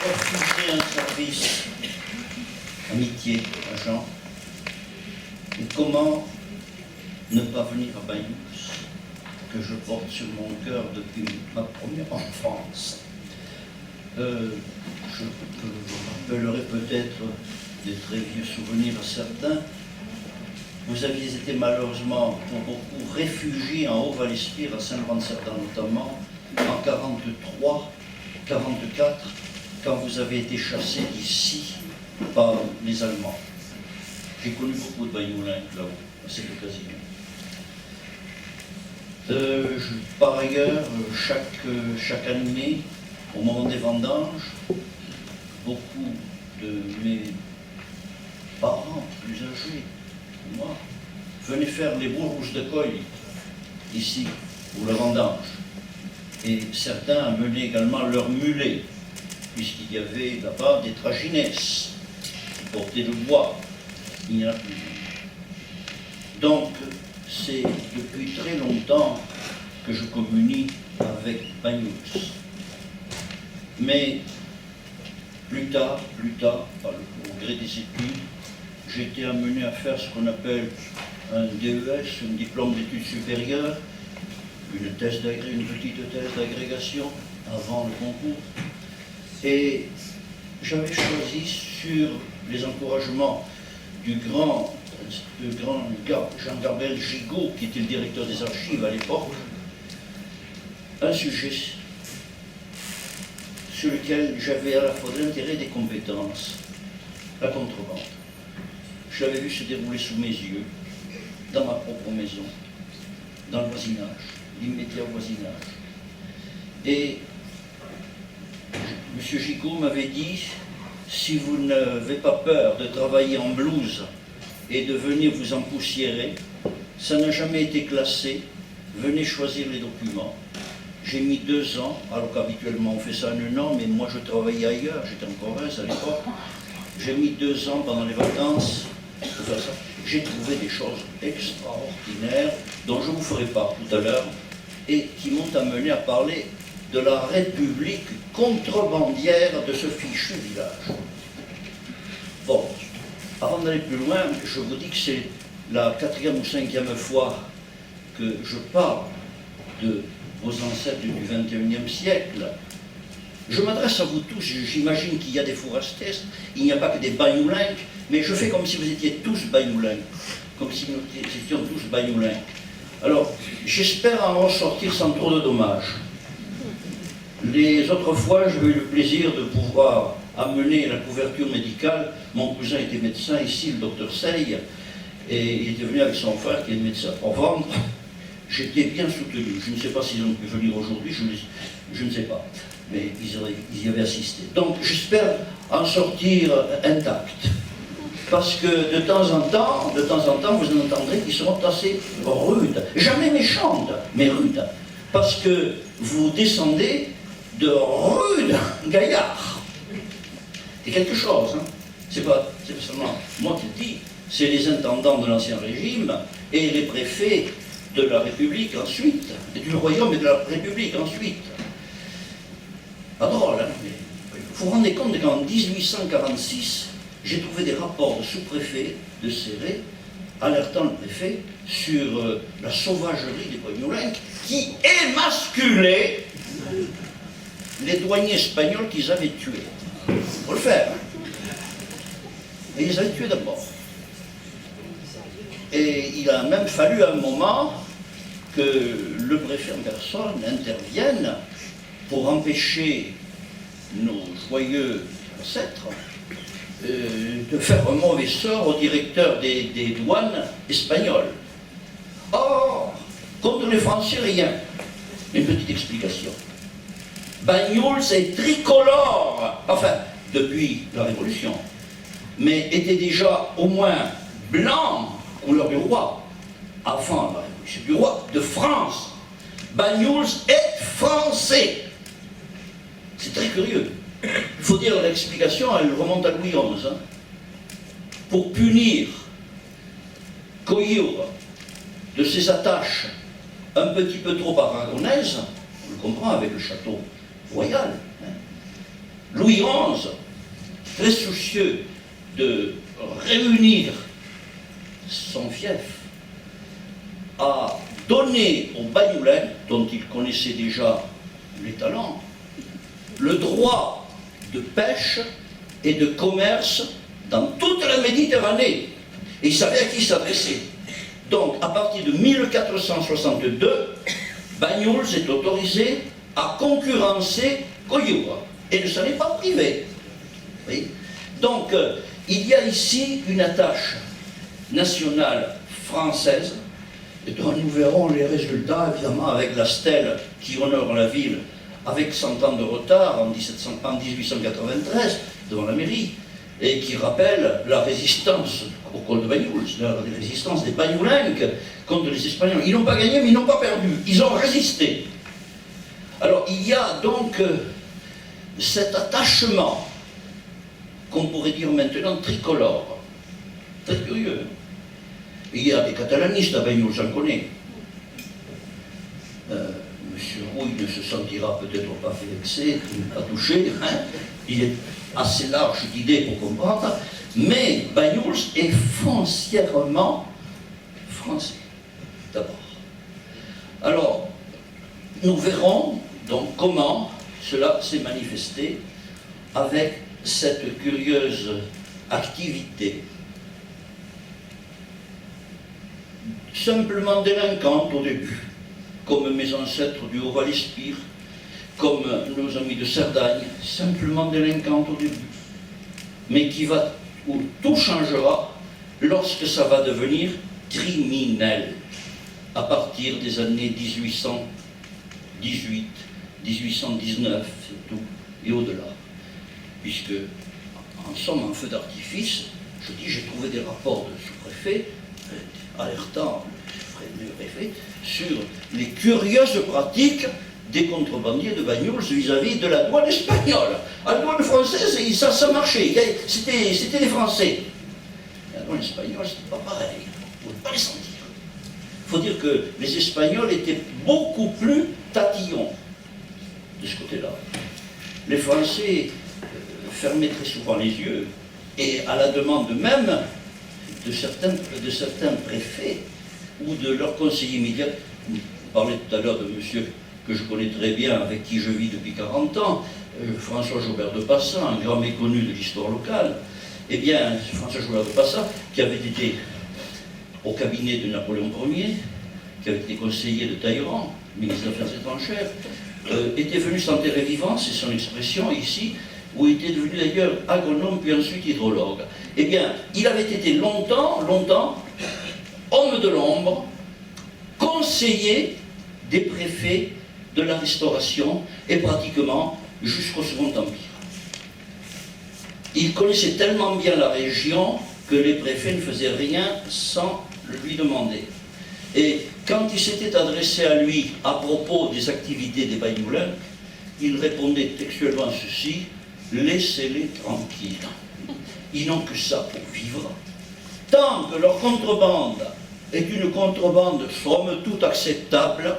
refuser un service, amitié à Jean, et comment ne pas venir à Bayous, que je porte sur mon cœur depuis ma première enfance. Je vous rappellerai peut-être des très vieux souvenirs à certains. Vous aviez été malheureusement pour beaucoup réfugiés en Haut-Val-Espire, à Saint-Laurent-de-Cerdan notamment, en 43, 44, quand vous avez été chassés d'ici par les Allemands. J'ai connu beaucoup de Bagnoulins là-haut, à cette occasion. Par ailleurs, chaque année, au moment des vendanges, beaucoup de mes parents plus âgés, moi, venaient faire les bourrouges de coille ici, pour la vendange. Et certains amenaient également leurs mulets, puisqu'il y avait là-bas des traginesses qui portaient le bois. Il n'y en a plus. Donc, c'est depuis très longtemps que je communie avec Bagnols. Mais plus tard, par le gré des études, j'ai été amené à faire ce qu'on appelle un DES, un diplôme d'études supérieures, une petite thèse d'agrégation avant le concours. Et j'avais choisi, sur les encouragements du grand Jean-Gabriel Gigot, qui était le directeur des archives à l'époque, un sujet sur lequel j'avais à la fois de l'intérêt et des compétences, la contrebande. Je l'avais vu se dérouler sous mes yeux, dans ma propre maison, dans le voisinage, l'immédiat voisinage. Et M. Gigot m'avait dit, si vous n'avez pas peur de travailler en blouse et de venir vous empoussiérer, ça n'a jamais été classé, venez choisir les documents. J'ai mis 2 ans, alors qu'habituellement on fait ça en 1 an, mais moi je travaillais ailleurs, j'étais en Corrèze à l'époque. J'ai mis 2 ans pendant les vacances pour faire ça. J'ai trouvé des choses extraordinaires, dont je ne vous ferai part tout à l'heure, et qui m'ont amené à parler de la République contrebandière de ce fichu village. Bon, avant d'aller plus loin, je vous dis que c'est la 4e ou 5e fois que je parle de vos ancêtres du XXIe siècle. Je m'adresse à vous tous, j'imagine qu'il y a des fourastés, il n'y a pas que des bagnoulins, mais je fais comme si vous étiez tous bagnoulins, comme si nous étions tous bagnoulins. Alors, j'espère en ressortir sans trop de dommages. Les autres fois, j'ai eu le plaisir de pouvoir amener la couverture médicale. Mon cousin était médecin ici, le docteur Sey, et il était venu avec son frère qui est médecin pour vendre. J'étais bien soutenu. Je ne sais pas s'ils ont pu venir aujourd'hui, je ne sais pas. Mais ils y avaient assisté. Donc j'espère en sortir intact. Parce que de temps en temps, vous en entendrez qui seront assez rudes. Jamais méchantes, mais rudes. Parce que vous descendez de rudes gaillards. C'est quelque chose, hein. C'est pas seulement moi qui le dis, c'est les intendants de l'Ancien Régime et les préfets de la République ensuite, et du Royaume et de la République ensuite. Pas drôle, hein, mais vous vous rendez compte qu'en 1846, j'ai trouvé des rapports de sous-préfets de Céré alertant le préfet sur la sauvagerie des Bagnoulins qui émasculaient les douaniers espagnols qu'ils avaient tués. Il faut le faire, hein. Et ils les avaient tués d'abord. Et il a même fallu un moment que le préfet en personne intervienne pour empêcher nos joyeux ancêtres de faire un mauvais sort au directeur des douanes espagnoles. Or, contre les Français, rien. Une petite explication. Bagnols est tricolore, enfin, depuis la Révolution, mais était déjà au moins blanc, couleur du roi, avant la Révolution du roi de France. Bagnols est français. C'est très curieux. Il faut dire l'explication, elle remonte à Louis XI. Hein. Pour punir Coyure de ses attaches un petit peu trop aragonaises, on le comprend avec le château royal, hein, Louis XI, très soucieux de réunir son fief, a donné aux Bagnoulins, dont il connaissait déjà les talents, le droit de pêche et de commerce dans toute la Méditerranée. Et il savait à qui s'adresser. Donc, à partir de 1462, Banyuls est autorisé à concurrencer Coyura et ne s'en est pas privé. Oui. Donc, il y a ici une attache nationale française, et dont nous verrons les résultats, évidemment, avec la stèle qui honore la ville, avec 100 ans de retard, en 1893, devant la mairie, et qui rappelle la résistance au col de Banyuls, la résistance des Bagnoulins contre les Espagnols. Ils n'ont pas gagné, mais ils n'ont pas perdu. Ils ont résisté. Alors, il y a donc cet attachement, qu'on pourrait dire maintenant tricolore, très curieux. Il y a des catalanistes à Banyuls, j'en connais. Monsieur Rouille ne se sentira peut-être pas vexé, pas touché, hein. Il est assez large d'idées pour comprendre, mais Banyuls est foncièrement français, d'abord. Alors, nous verrons donc comment cela s'est manifesté avec cette curieuse activité simplement délinquante au début, comme mes ancêtres du Haut-Val-Espire, comme nos amis de Cerdagne, simplement délinquante au début, mais où tout changera lorsque ça va devenir criminel, à partir des années 1818, 1819 surtout, et au-delà. Puisque, en somme, en feu d'artifice, je dis, j'ai trouvé des rapports de sous-préfet alertant le préfet sur les curieuses pratiques des contrebandiers de Banyuls vis-à-vis de la douane espagnole. À la douane française, ça marchait, c'était les Français. La douane espagnole, c'était pas pareil, on ne pouvait pas les sentir. Il faut dire que les Espagnols étaient beaucoup plus tatillons de ce côté-là. Les Français fermaient très souvent les yeux, et à la demande même de certains préfets ou de leurs conseillers immédiats. Vous parlez tout à l'heure de monsieur que je connais très bien, avec qui je vis depuis 40 ans, François Jaubert de Passat, un grand méconnu de l'histoire locale. Eh bien, François Jaubert de Passat, qui avait été au cabinet de Napoléon Ier, qui avait été conseiller de Talleyrand, ministre des Affaires étrangères, était venu s'enterrer vivant, c'est son expression ici, où il était devenu d'ailleurs agronome, puis ensuite hydrologue. Eh bien, il avait été longtemps, homme de l'ombre, conseiller des préfets de la Restauration, et pratiquement jusqu'au Second Empire. Il connaissait tellement bien la région que les préfets ne faisaient rien sans le lui demander. Et quand il s'était adressé à lui à propos des activités des Bagnoulins, il répondait textuellement ceci: laissez-les tranquilles. Ils n'ont que ça pour vivre. Tant que leur contrebande est une contrebande somme toute acceptable,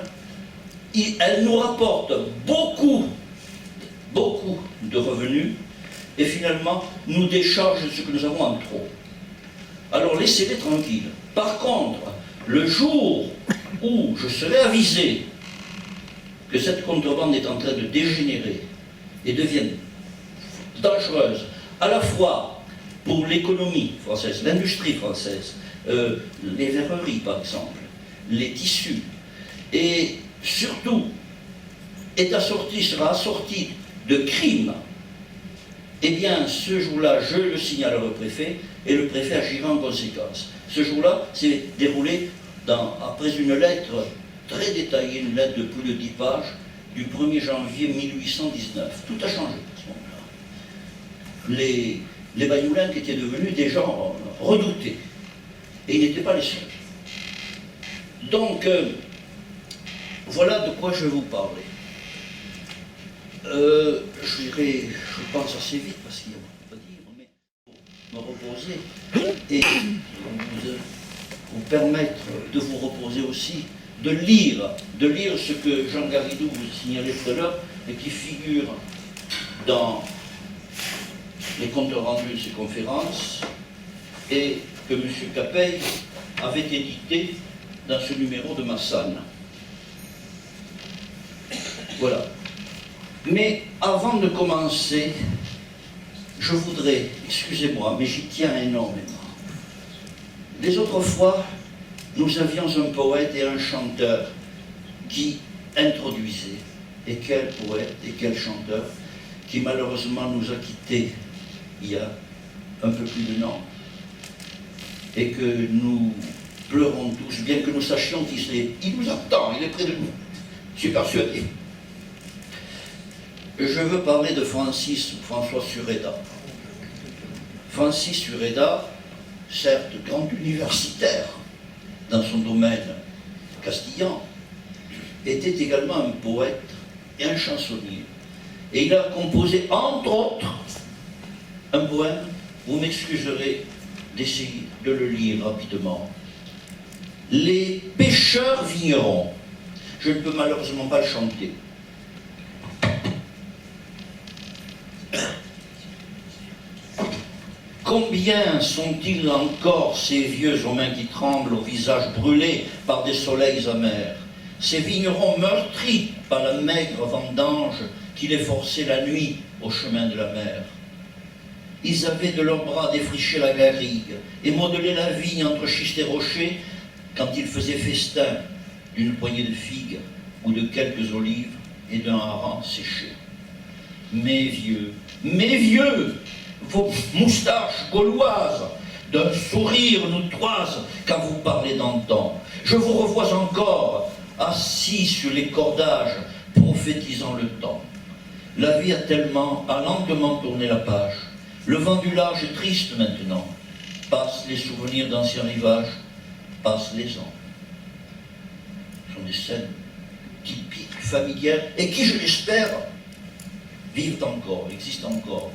elle nous rapporte beaucoup de revenus et finalement nous décharge ce que nous avons en trop. Alors laissez-les tranquilles. Par contre, le jour où je serai avisé que cette contrebande est en train de dégénérer et devient dangereuse, à la fois pour l'économie française, l'industrie française, les verreries par exemple, les tissus, et surtout sera assorti de crimes, eh bien ce jour-là, je le signalerai au préfet, et le préfet agira en conséquence. Ce jour-là s'est déroulé après une lettre très détaillée, une lettre de plus de 10 pages, du 1er janvier 1819. Tout a changé à ce moment-là. Les Bagnoulins qui étaient devenus des gens redoutés, et ils n'étaient pas les seuls. Donc, voilà de quoi je vais vous parler. Je dirais, je pense assez vite parce qu'il y a beaucoup à dire, mais pour me reposer et vous permettre de vous reposer aussi, de lire ce que Jean Garrigou vous signalait tout à l'heure et qui figure dans les comptes rendus de ces conférences et que M. Capey avait édité dans ce numéro de Massane. Voilà. Mais avant de commencer, je voudrais, excusez-moi, mais j'y tiens énormément. Les autres fois, nous avions un poète et un chanteur qui introduisaient. Et quel poète et quel chanteur qui malheureusement nous a quittés il y a un peu plus d'un an. Et que nous pleurons tous, bien que nous sachions qu'il nous attend, il est près de nous. Je suis persuadé. Je veux parler de François Sureda. Francis Sureda, certes grand universitaire dans son domaine castillan, était également un poète et un chansonnier. Et il a composé, entre autres, un poème, vous m'excuserez d'essayer de le lire rapidement. Les pêcheurs vignerons. Je ne peux malheureusement pas le chanter. Combien sont-ils encore ces vieux aux mains qui tremblent, au visage brûlé par des soleils amers, ces vignerons meurtris par la maigre vendange qui les forçait la nuit au chemin de la mer. Ils avaient de leurs bras défriché la garrigue et modelé la vigne entre schiste et rochers quand ils faisaient festin d'une poignée de figues ou de quelques olives et d'un hareng séché. Mes vieux, vos moustaches gauloises, d'un sourire nous toisent quand vous parlez d'antan. Je vous revois encore, assis sur les cordages, prophétisant le temps. La vie a lentement tourné la page. Le vent du large est triste maintenant. Passent les souvenirs d'anciens rivages, passent les ans. Ce sont des scènes typiques, familières, et qui, je l'espère, vivent encore, existent encore.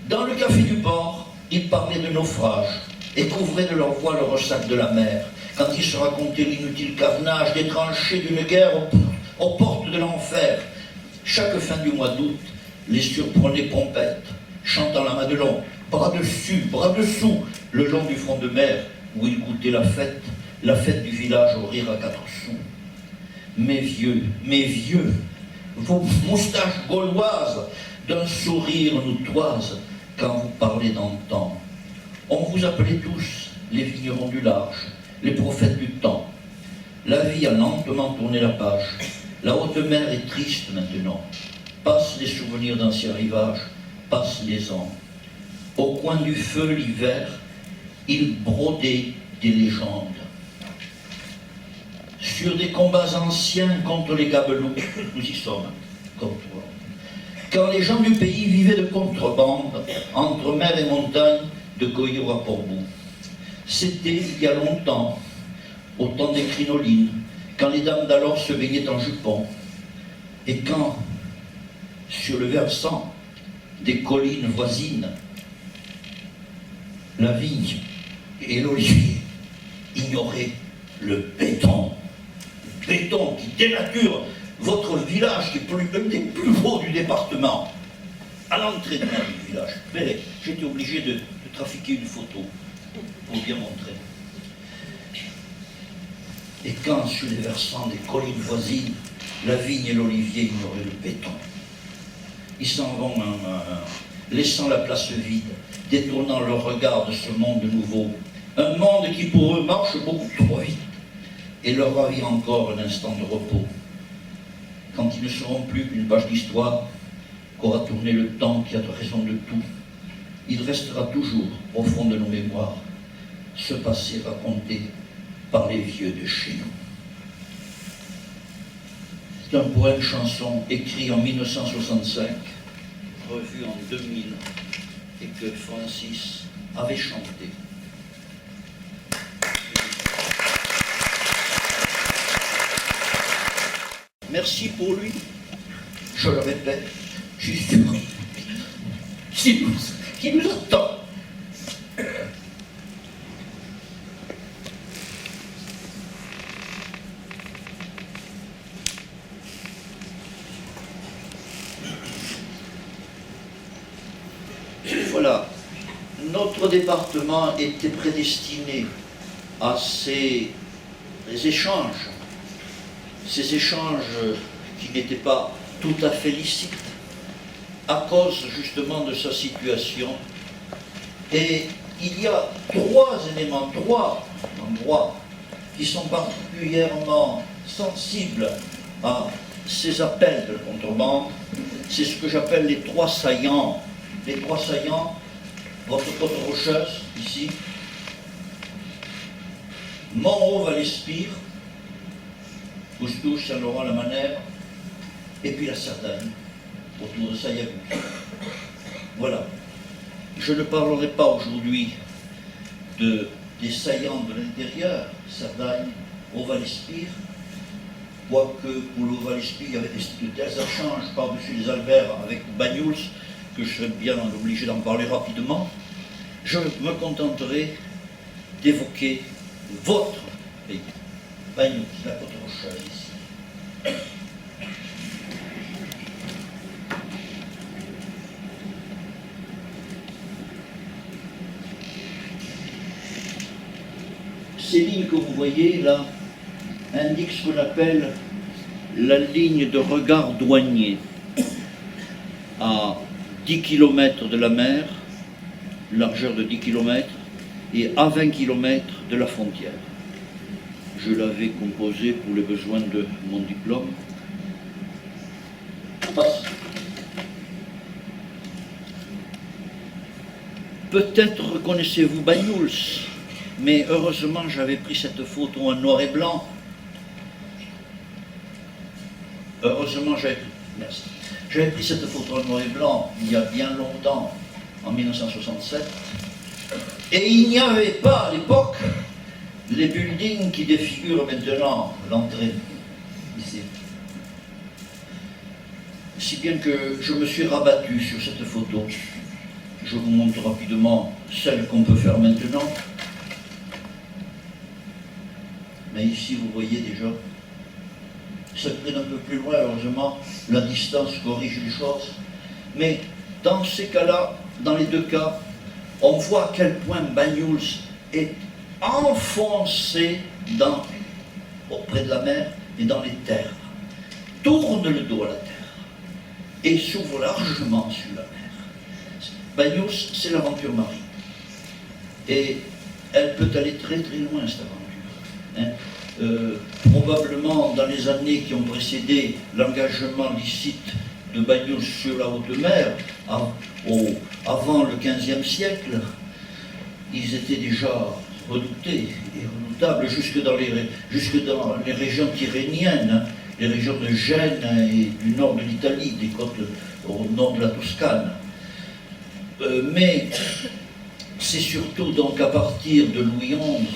Dans le café du port, ils parlaient de naufrage et couvraient de leur voix le ressac de la mer, quand ils se racontaient l'inutile carnage des tranchées d'une guerre aux portes de l'enfer. Chaque fin du mois d'août, les surprenaient pompettes, chantant la Madelon, bras dessus, bras dessous, le long du front de mer, où ils goûtaient la fête du village au rire à 4 sous. Mes vieux, vos moustaches gauloises, d'un sourire nous toisent quand vous parlez d'antan. On vous appelait tous les vignerons du large, les prophètes du temps. La vie a lentement tourné la page. La haute mer est triste maintenant. Passent les souvenirs d'anciens rivages, passent les ans. Au coin du feu l'hiver, ils brodaient des légendes. Sur des combats anciens contre les gabelous, nous y sommes, comme toi. Quand les gens du pays vivaient de contrebande, entre mer et montagne, de Goyo à Portbou. C'était il y a longtemps, au temps des crinolines, quand les dames d'alors se baignaient en jupon, et quand, sur le versant des collines voisines, la vigne et l'olivier ignoraient le béton qui dénature votre village, qui est l'un des plus beaux du département. À l'entrée du village, j'étais obligé de trafiquer une photo pour bien montrer. Et quand, sur les versants des collines voisines, la vigne et l'olivier ignoraient le béton, ils s'en vont laissant la place vide, détournant leur regard de ce monde nouveau, un monde qui pour eux marche beaucoup trop vite et leur ravit encore un instant de repos. Quand ils ne seront plus qu'une page d'histoire, qu'aura tourné le temps qui a raison de tout, il restera toujours au fond de nos mémoires ce passé raconté par les vieux de chez nous. C'est un poème chanson écrit en 1965, revu en 2000, et que Francis avait chanté. Merci pour lui, je le répète, je suis sûr qu'il nous attend. voilà, notre département était prédestiné à ces échanges qui n'étaient pas tout à fait licites, à cause justement de sa situation. Et il y a trois éléments, trois endroits qui sont particulièrement sensibles à ces appels de la contrebande. C'est ce que j'appelle les trois saillants. Les trois saillants, votre côte rocheuse, ici, Montreux-Val-Espire, Coustouche, Saint-Laurent-la-Manère, et puis la Cerdagne. Autour de ça, il y a Gouges. Voilà. Je ne parlerai pas aujourd'hui des saillants de l'intérieur, Cerdagne, au Val-Espire, quoique pour le Val-Espire, il y avait de tels échanges par-dessus les Alberts avec Banyuls, que je serais bien obligé d'en parler rapidement. Je me contenterai d'évoquer votre pays, Banyuls, la côte rocheuse ici. Ces lignes que vous voyez là indiquent ce qu'on appelle la ligne de regard douanier. À 10 km de la mer, largeur de 10 km, et à 20 km de la frontière. Je l'avais composé pour les besoins de mon diplôme. Peut-être reconnaissez-vous Banyuls, mais heureusement j'avais pris cette photo en noir et blanc. Heureusement j'avais pris cette photo en noir et blanc il y a bien longtemps, en 1967, et il n'y avait pas à l'époque les buildings qui défigurent maintenant l'entrée ici. Si bien que je me suis rabattu sur cette photo. Je vous montre rapidement celle qu'on peut faire maintenant. Mais ici, vous voyez déjà, ça prenne un peu plus loin, heureusement, la distance corrige les choses. Mais dans ces cas-là, dans les deux cas, on voit à quel point Banyuls est enfoncé auprès de la mer et dans les terres. Tourne le dos à la terre et s'ouvre largement sur la mer. Banyuls, c'est l'aventure marine. Et elle peut aller très très loin, cette aventure. Probablement dans les années qui ont précédé l'engagement licite de Banyuls sur la haute mer, avant le XVe siècle, ils étaient déjà redoutés et redoutables jusque dans les régions tyrrhéniennes, les régions de Gênes et du nord de l'Italie, des côtes au nord de la Toscane. Mais c'est surtout donc à partir de Louis XI,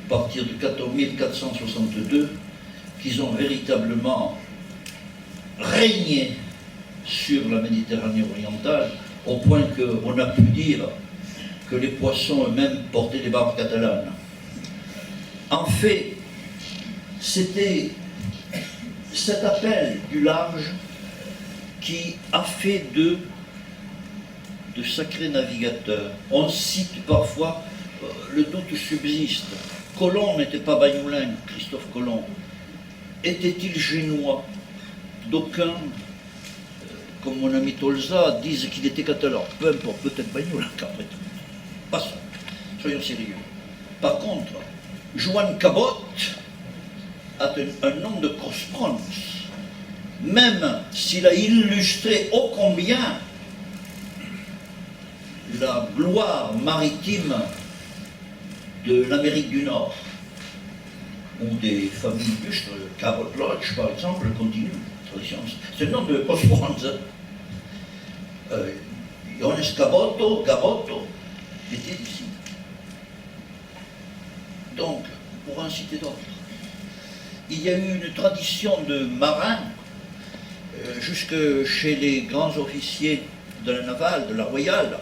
à partir de 1462, qu'ils ont véritablement régné sur la Méditerranée orientale, au point qu'on a pu dire que les poissons eux-mêmes portaient des barbes catalanes. En fait, c'était cet appel du large qui a fait de sacrés navigateurs. On cite parfois, le doute subsiste. Colomb n'était pas bagnoulin, Christophe Colomb. Était-il génois? D'aucuns, comme mon ami Tolza, disent qu'il était catalan. Peu importe, peut-être bagnoulin qu'après tout. Passons, soyons sérieux. Par contre, Joan Cabot a un nom de cross-pronce, même s'il a illustré ô combien la gloire maritime de l'Amérique du Nord, où des familles illustres, Cabot Lodge par exemple, continue. C'est le nom de cross-pronce. Johannes Gabotto était ici. Donc, pour en citer d'autres, il y a eu une tradition de marins, jusque chez les grands officiers de la navale, de la royale,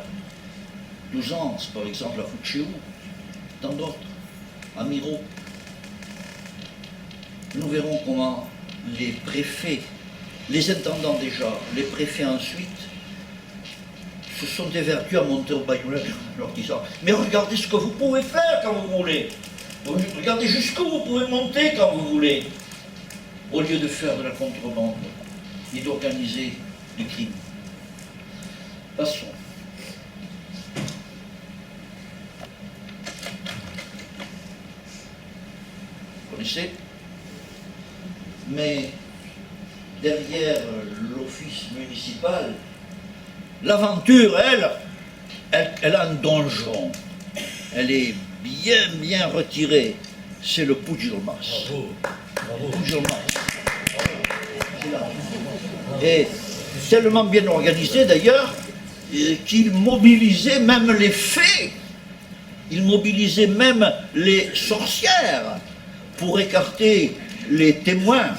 12 ans, par exemple, à Fuchéou, tant d'autres, amiraux. Nous verrons comment les préfets, les intendants déjà, les préfets ensuite, se sont évertués à monter au Bagnolet, leur disant « Mais regardez ce que vous pouvez faire quand vous voulez. Regardez jusqu'où vous pouvez monter quand vous voulez. » Au lieu de faire de la contrebande et d'organiser du crime. Passons. Vous connaissez? Mais derrière l'office municipal, l'aventure, elle a un donjon. Elle est bien retirée. C'est le Puigdemont. Bravo. Puigdemont. Et tellement bien organisé d'ailleurs qu'il mobilisait même les fées. Il mobilisait même les sorcières pour écarter les témoins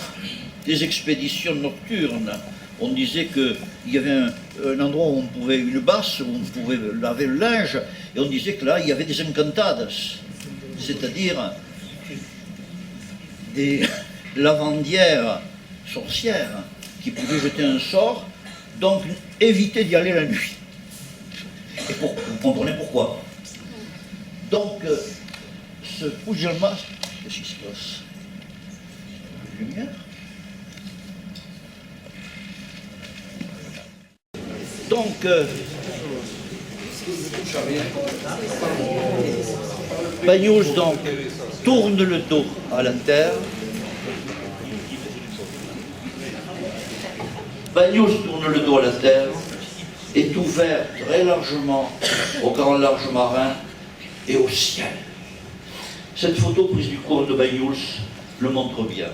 des expéditions nocturnes. On disait qu'il y avait un endroit où on pouvait, une basse, où on pouvait laver le linge, et on disait que là, il y avait des encantades, c'est-à-dire des lavandières sorcières qui pouvaient jeter un sort, donc éviter d'y aller la nuit. Et vous comprenez pourquoi. Donc, ce Puigdemont, qu'est-ce qui se passe? Lumière. Donc, Banyuls donc tourne le dos à la terre. Banyuls tourne le dos à la terre, est ouvert très largement au grand large marin et au ciel. Cette photo prise du cours de Banyuls le montre bien.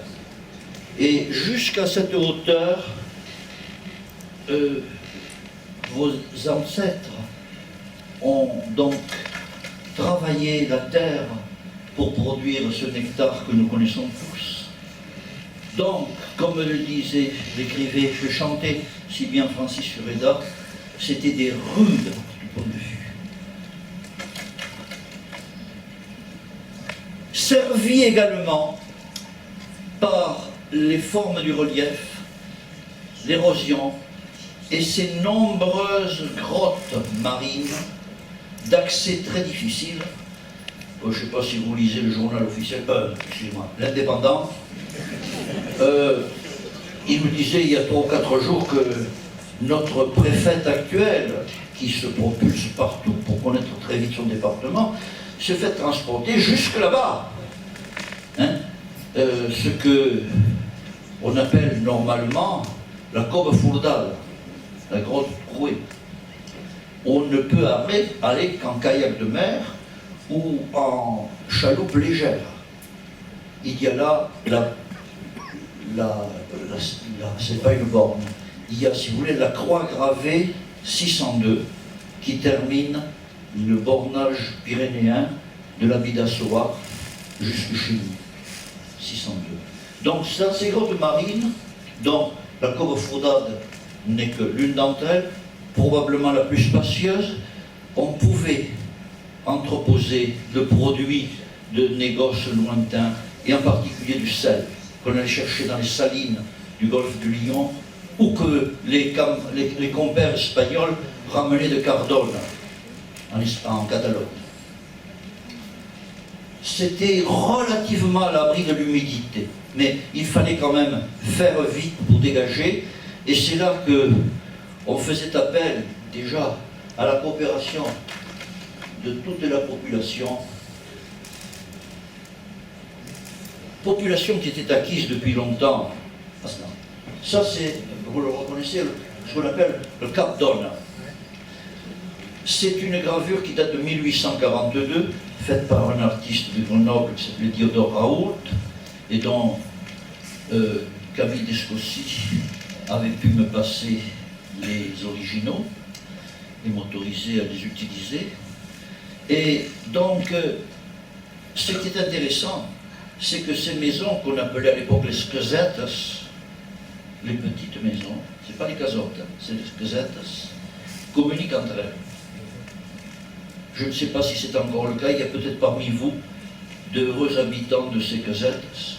Et jusqu'à cette hauteur, vos ancêtres ont donc travaillé la terre pour produire ce nectar que nous connaissons tous. Donc, comme le disait, l'écrivait, le chantait si bien Francis Sureda, c'était des rudes du point de vue. Servi également par les formes du relief, l'érosion et ces nombreuses grottes marines d'accès très difficile. Je ne sais pas si vous lisez le journal officiel, excusez-moi, l'Indépendant. Il me disait il y a 3 ou 4 jours que notre préfète actuel, qui se propulse partout pour connaître très vite son département, se fait transporter jusque là-bas. Hein, ce que on appelle normalement la Cove Fourdal, la grotte trouée. On ne peut aller qu'en kayak de mer ou en chaloupe légère. Il y a là, c'est pas une borne, il y a, si vous voulez, la croix gravée 602 qui termine le bornage pyrénéen de la Bidassoa jusque chez nous. 602. Donc, dans ces grottes marines, dont la Cove Fourdade n'est que l'une d'entre elles, probablement la plus spacieuse, on pouvait entreposer le produit de négoces lointains, et en particulier du sel, qu'on allait chercher dans les salines du golfe de Lion, ou que les compères espagnols ramenaient de Cardone, en Catalogne. C'était relativement à l'abri de l'humidité, mais il fallait quand même faire vite pour dégager, et c'est là qu'on faisait appel déjà à la coopération de toute la population qui était acquise depuis longtemps. Ça c'est, vous le reconnaissez, ce qu'on appelle le Cap d'One. C'est une gravure qui date de 1842, faite par un artiste de Grenoble qui s'appelait Théodore Raoult, et dont Camille Descossi avait pu me passer les originaux et m'autoriser à les utiliser. Et donc, ce qui est intéressant, c'est que ces maisons qu'on appelait à l'époque les scazettes, les petites maisons, c'est pas les casottes, c'est les scazettes, communiquent entre elles. Je ne sais pas si c'est encore le cas, il y a peut-être parmi vous d'heureux habitants de ces casettes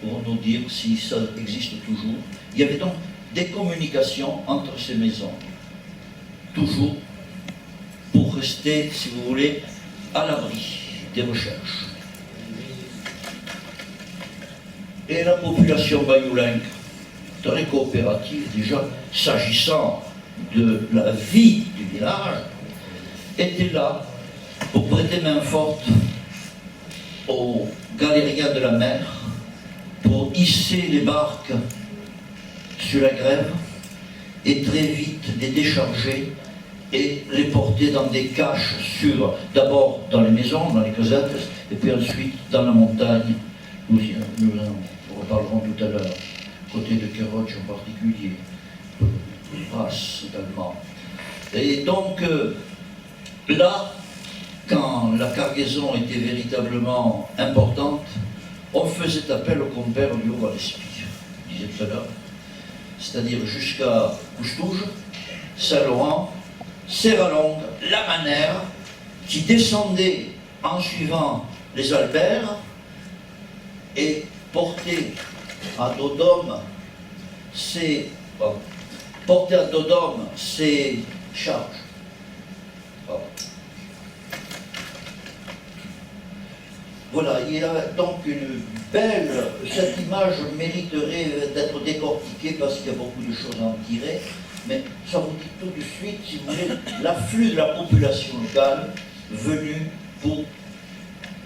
pour nous dire si ça existe toujours. Il y avait donc des communications entre ces maisons, toujours rester, si vous voulez, à l'abri des recherches. Et la population bagnoulenque, très coopérative déjà, s'agissant de la vie du village, était là pour prêter main forte aux galériens de la mer, pour hisser les barques sur la grève et très vite les décharger et les porter dans des caches d'abord dans les maisons, dans les casettes, et puis ensuite dans la montagne. Nous en reparlerons tout à l'heure, côté de Kéroch en particulier, Brasse également. Et donc là, quand la cargaison était véritablement importante, on faisait appel au compère du Haut-Valespie, je disais tout à l'heure, c'est-à-dire jusqu'à Coustouge, Saint-Laurent, Serralongue, La Manère, qui descendait en suivant les Alberts et portait à Dodome ses charges. Voilà, il y a donc une belle... Cette image mériterait d'être décortiquée parce qu'il y a beaucoup de choses à en tirer, mais ça vous dit tout de suite, si vous voulez, l'afflux de la population locale venue pour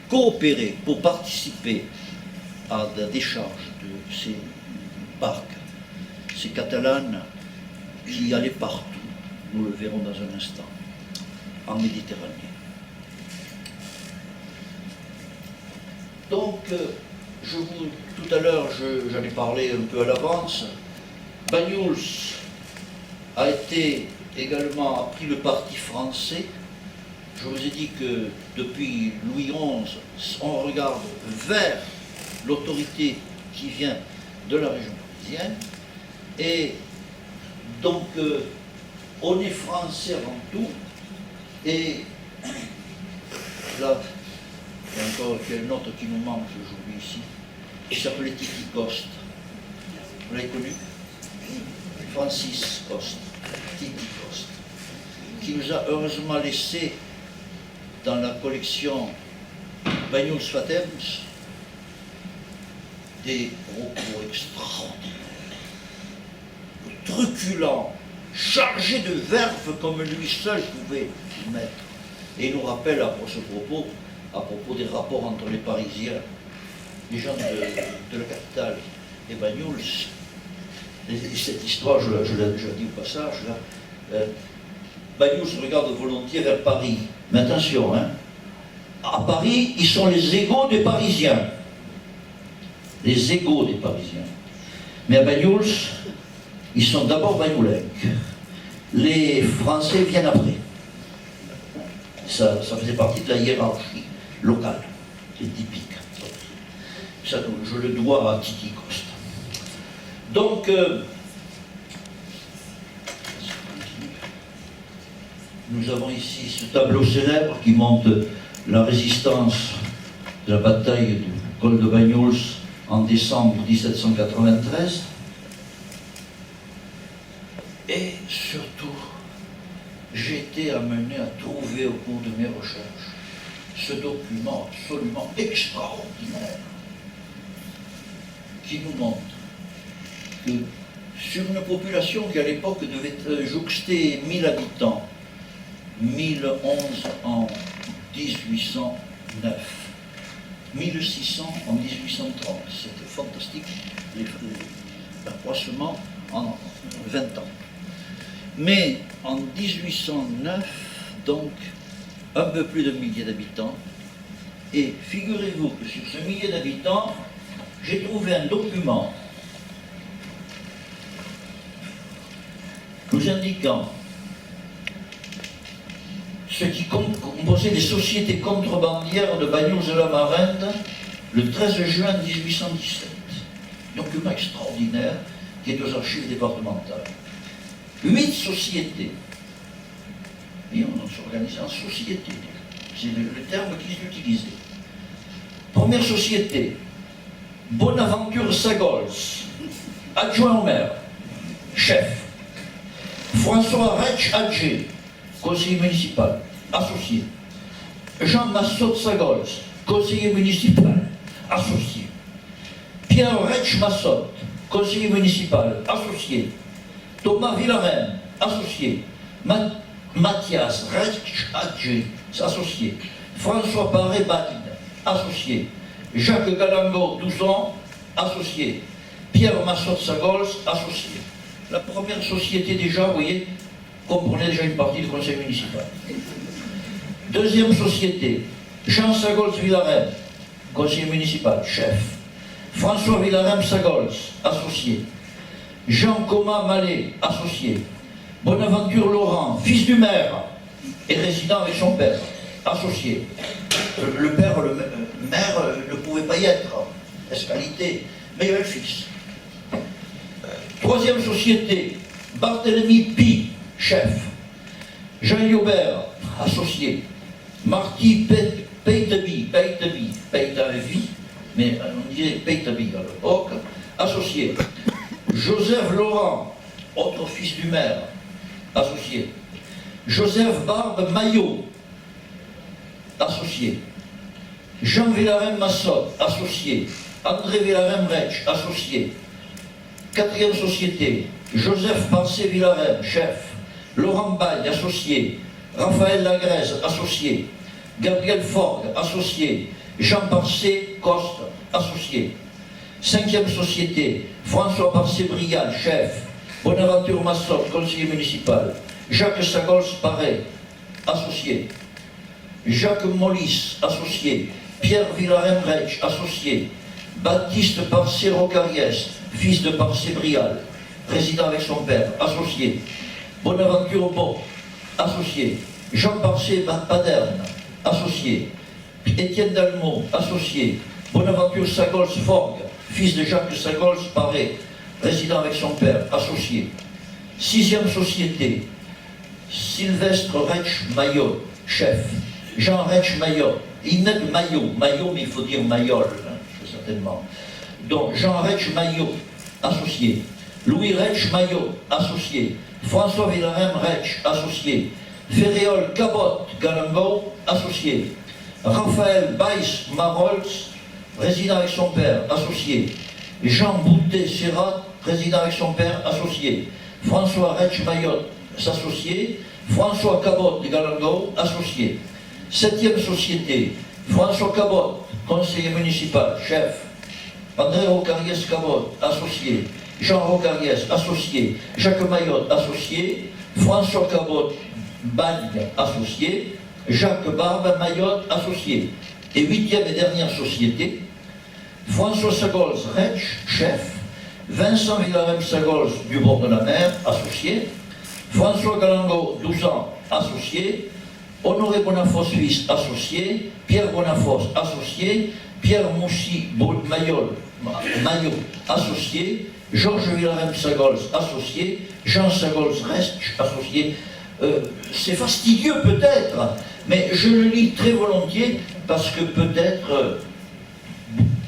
coopérer, pour participer à la décharge de ces barques, ces catalanes qui allaient partout, nous le verrons dans un instant, en Méditerranée. Donc, tout à l'heure, j'en ai parlé un peu à l'avance, Banyuls a pris le parti français. Je vous ai dit que depuis Louis XI, on regarde vers l'autorité qui vient de la région parisienne, et donc on est français avant tout, et là, il y a encore une autre qui nous manque aujourd'hui ici, qui s'appelait Titi Coste. Vous l'avez connu? Francis Coste, Titi Coste, qui nous a heureusement laissé dans la collection Banyuls Fatems des propos extraordinaires, truculents, chargés de verve comme lui seul pouvait mettre. Et il nous rappelle à propos des rapports entre les Parisiens, les gens de la capitale et Banyuls. Et cette histoire, je la dis au passage, là, Banyuls regarde volontiers vers Paris. Mais attention, hein, à Paris, ils sont les égaux des Parisiens. Les égaux des Parisiens. Mais à Banyuls, ils sont d'abord bagnoulenques. Les Français viennent après. Ça faisait partie de la hiérarchie locale. C'est typique. Ça, je le dois à Titi Coste. Donc, nous avons ici ce tableau célèbre qui montre la résistance de la bataille du col de Banyuls en décembre 1793. Et surtout, j'ai été amené à trouver au cours de mes recherches ce document absolument extraordinaire qui nous montre que sur une population qui à l'époque devait jouxter 1000 habitants, 1011 en 1809, 1600 en 1830, c'était fantastique, l'accroissement en 20 ans. Mais en 1809, donc, un peu plus de millier d'habitants, et figurez-vous que sur ce millier d'habitants, j'ai trouvé un document nous indiquant ce qui composait les sociétés contrebandières de Banyuls-de-la-Marinde le 13 juin 1817. Document extraordinaire qui est aux archives départementales. 8 sociétés. Et on s'organisait en société. C'est le terme qu'ils utilisaient. Première société, Bonaventure Sagols, adjoint au maire, chef. François Retsch Adjé, conseiller municipal. associé. Jean Massotte-Sagols, conseiller municipal, associé. Pierre Retsch-Massotte, conseiller municipal, associé. Thomas Villarem, associé. Mathias Retsch-Adjé, associé. François Paré-Badine, associé. Jacques Galango, 12 ans, associé. Pierre Massotte-Sagols, associé. La première société déjà, vous voyez, comprenait déjà une partie du conseil municipal. Deuxième société, Jean Sagols-Villarem, conseiller municipal, chef. François Villarem-Sagols, associé. Jean Coma Mallet, associé. Bonaventure Laurent, fils du maire, et résident avec son père, associé. Le père, le maire ne pouvait pas y être, escalité, mais il avait le fils. Troisième société, Barthélemy Pi, chef. Jean Liobert, associé. Marty Peiteby, mais on disait Peiteby à l'époque, associé. Joseph Laurent, autre fils du maire, associé. Joseph Barbe Maillot, associé. Jean Villarem Massotte, associé. André Villarem Retsch, associé. Quatrième société, Joseph Parcé Villarem, chef. Laurent Bagne, associé. Raphaël Lagrèze, associé. Gabriel Forgue, associé. Jean Parcé Coste, associé. Cinquième société, François Parcé-Brial, chef. Bonaventure Massotte, conseiller municipal. Jacques Sagols Paré, associé. Jacques Mollis, associé. Pierre Villarem Retsch, associé. Baptiste Parcé-Rocariès, fils de Parcé-Brial, résident avec son père, associé. Bonaventure Beau, associé. Jean Parcé-Paderne, associé. Étienne Dalmau, associé. Bonaventure Sagols Forgue, fils de Jacques Sagols Paré, résident avec son père, associé. Sixième société, Sylvestre Retsch Maillot, chef. Jean Retsch Maillot, il n'est de Maillot, mais il faut dire Mayol, hein, certainement. Donc Jean Retsch Maillot, associé. Louis Retsch Maillot, associé. François Villarem Retsch, associé. Ferréol Cabot Galango, associé. Raphaël Bayes Marolz, résident avec son père, associé. Jean Boutet Serrat, résident avec son père, associé. François Retsch Maillot, associé. François Cabot de Galango, associé. Septième société, François Cabot, conseiller municipal, chef. André Rocariès Cabot, associé. Jean Rocariès, associé. Jacques Maillot, associé. François Cabot, Bagne, associé. Jacques Barbe Maillot, associé. Et huitième et dernière société, François Sagols Retsch, chef. Vincent Villarem Sagols du bord de la mer, associé. François Galango, 12 ans, associé. Honoré Bonafos Suisse, associé. Pierre Bonafos, associé. Pierre Moussy Maillot, associé. Georges Villarem Sagols, associé. Jean Sagols Retsch, associé. C'est fastidieux peut-être, mais je le lis très volontiers parce que peut-être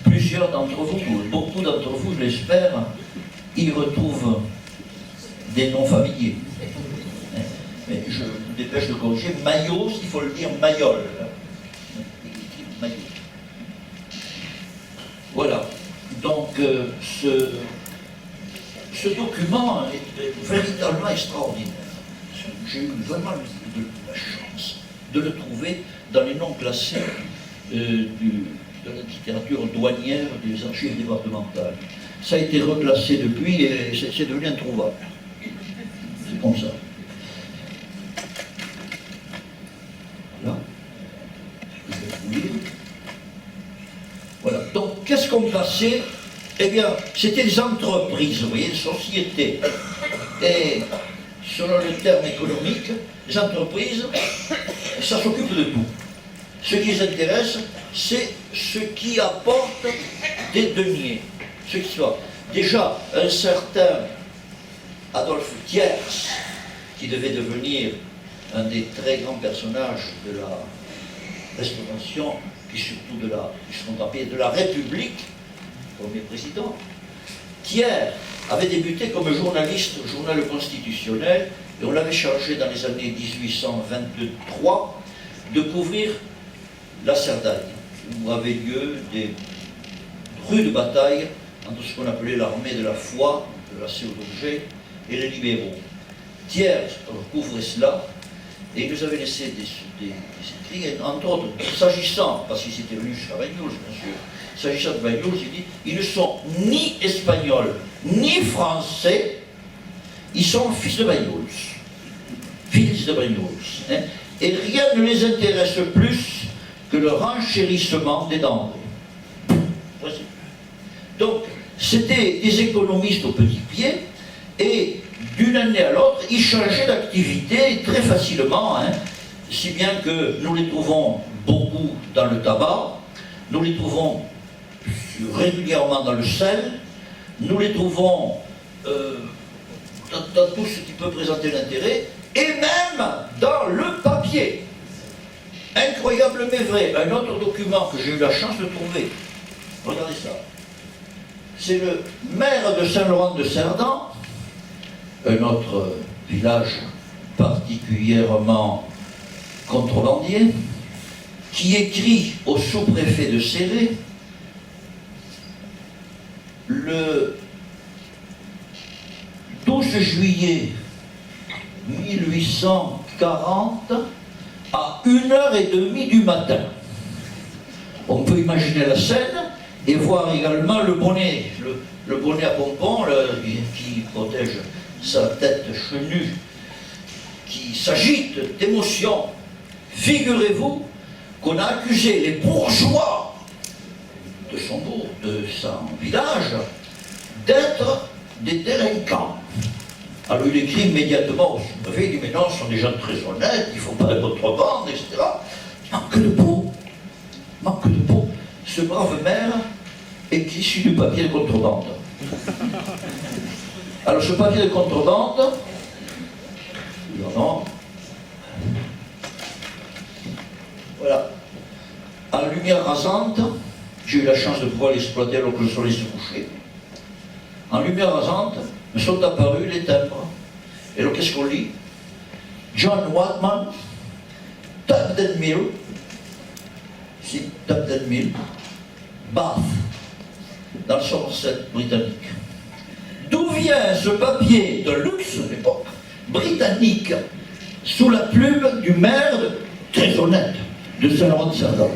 plusieurs d'entre vous, beaucoup d'entre vous, je l'espère, y retrouvent des noms familiers. Mais je me dépêche de corriger. Maillot, il faut le dire Mayol. Maillot. Voilà. Donc, ce document est véritablement extraordinaire. J'ai eu vraiment la chance de le trouver dans les noms classés de la littérature douanière des archives départementales. Ça a été reclassé depuis et c'est devenu introuvable. C'est comme ça. Voilà. Je vais vous lire. Voilà. Donc, qu'est-ce qu'on classait? Eh bien, c'était des entreprises, vous voyez, des sociétés. Et selon le terme économique, les entreprises, ça s'occupe de tout. Ce qui les intéresse, c'est ce qui apporte des deniers. Ce qui soit. Déjà, un certain Adolphe Thiers, qui devait devenir un des très grands personnages de la Restauration, puis surtout de la République, premier président. Thiers avait débuté comme journaliste au journal constitutionnel et on l'avait chargé dans les années 1823 de couvrir la Cerdagne, où avaient lieu des rudes batailles entre ce qu'on appelait l'armée de la foi, de la Théodorgie, et les libéraux. Thiers recouvrait cela, et il nous avait laissé des écrits, entre autres, s'agissant, parce qu'ils étaient venus jusqu'à Banyuls, bien sûr, s'agissant de Banyuls, il dit, ils ne sont ni espagnols, ni français, ils sont fils de Banyuls. Fils de Banyuls. Hein, et rien ne les intéresse plus que le renchérissement des denrées. Voici. Donc, c'était des économistes au petit pied, et d'une année à l'autre, ils changeaient d'activité très facilement, hein, si bien que nous les trouvons beaucoup dans le tabac, nous les trouvons régulièrement dans le sel, nous les trouvons dans tout ce qui peut présenter l'intérêt, et même dans le papier. Incroyable mais vrai, un autre document que j'ai eu la chance de trouver, regardez ça, c'est le maire de Saint-Laurent-de-Cerdan, un autre village particulièrement contrebandier, qui écrit au sous-préfet de Céré le 12 juillet 1840 à 1h30 du matin. On peut imaginer la scène et voir également le bonnet, le bonnet à pompons qui protège sa tête chenue, qui s'agite d'émotion. Figurez-vous qu'on a accusé les bourgeois de son bourg, de son village, d'être des délinquants. Alors il écrit immédiatement au sous-préfet, il dit mais non, ce sont des gens très honnêtes, il ne faut pas de contrebande, etc. Manque de peau, manque de peau. Ce brave maire est issu du papier de contrebande. Alors ce papier de contrebande, non, voilà, en lumière rasante, j'ai eu la chance de pouvoir l'exploiter alors que le soleil se couchait. En lumière rasante, me sont apparus les timbres. Et alors qu'est-ce qu'on lit? John Watman, Tubden Mill, ici, Tubden Mill, Bath, dans le Somerset britannique. D'où vient ce papier de luxe de l'époque, britannique, sous la plume du maire, très honnête, de Saint-Laurent-de-Cerdan?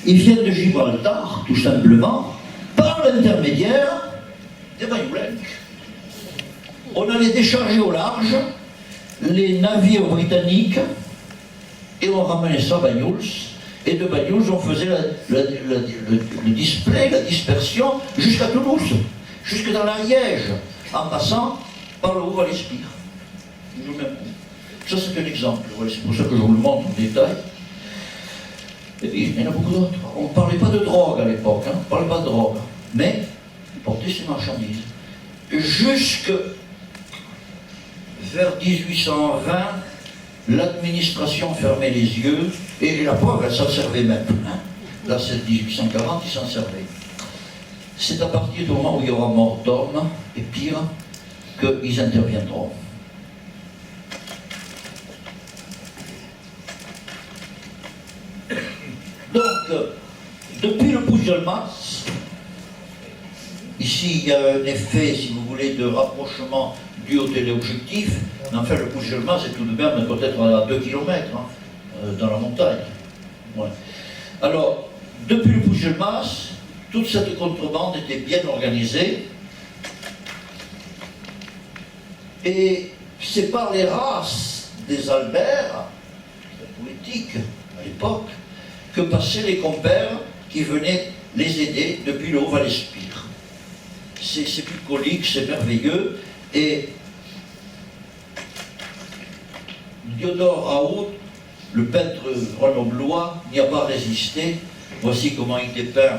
Ils viennent de Gibraltar, tout simplement, par l'intermédiaire des Banyuls. On allait décharger au large les navires britanniques et on ramenait ça à Banyuls. Et de Banyuls, on faisait le display, la dispersion jusqu'à Toulouse, jusque dans l'Ariège, en passant par le Haut-Val-Espire. Ça, c'est un exemple. C'est pour ça que je vous le montre en détail. Et il y en a beaucoup d'autres. On ne parlait pas de drogue à l'époque, hein. On ne parlait pas de drogue. Mais porter ses marchandises. Jusque vers 1820, l'administration fermait les yeux, et la preuve, elle s'en servait même. Hein. Là, c'est 1840, ils s'en servaient. C'est à partir du moment où il y aura mort d'homme, et pire, qu'ils interviendront. Donc, depuis le Puigdemont, ici il y a un effet, si vous voulez, de rapprochement dû au téléobjectif, mais enfin le Puigdemont c'est tout de même peut-être à 2 km dans la montagne. Ouais. Alors, depuis le Puigdemont, toute cette contrebande était bien organisée, et c'est par les races des Albert, la politique à l'époque, que passaient les compères qui venaient les aider depuis le Haut-Val-Espire. C'est bucolique, c'est merveilleux, et Théodore Raoult, le peintre grenoblois, n'y a pas résisté. Voici comment il dépeint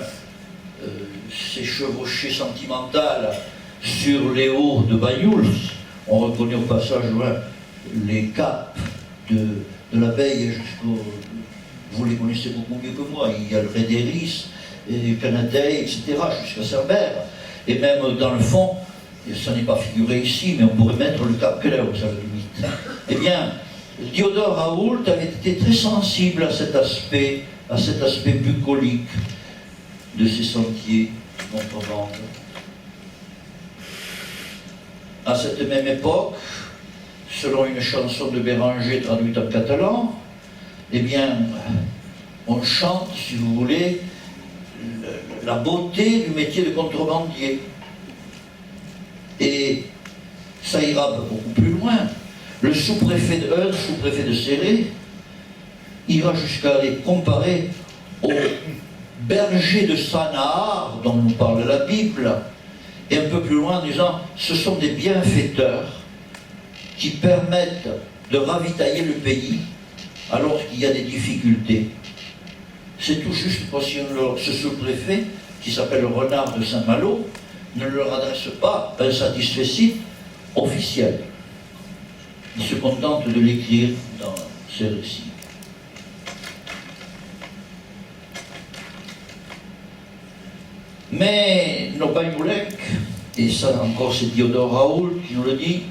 ses chevauchées sentimentales sur les hauts de Banyuls. On reconnaît au passage les capes de l'abeille jusqu'au... Vous les connaissez beaucoup mieux que moi. Il y a le Rédéris, le Canadais, etc., jusqu'à Cerbère. Et même dans le fond, ça n'est pas figuré ici, mais on pourrait mettre le Cap Clermont, à la limite. Eh bien, Théodore Raoult avait été très sensible à cet aspect bucolique de ces sentiers de contrebande. À cette même époque, selon une chanson de Béranger traduite en catalan, eh bien, on chante, si vous voulez, la beauté du métier de contrebandier. Et ça ira beaucoup plus loin. Le sous-préfet de Céré, ira jusqu'à les comparer aux bergers de Sanahar, dont nous parle la Bible, et un peu plus loin en disant, ce sont des bienfaiteurs qui permettent de ravitailler le pays alors qu'il y a des difficultés. C'est tout juste parce que ce sous-préfet, qui s'appelle Renard de Saint-Malo, ne leur adresse pas un satisfecit officiel. Il se contente de l'écrire dans ses récits. Mais nos Baïmoulèques, et ça encore c'est Théodore Raoult qui nous le dit,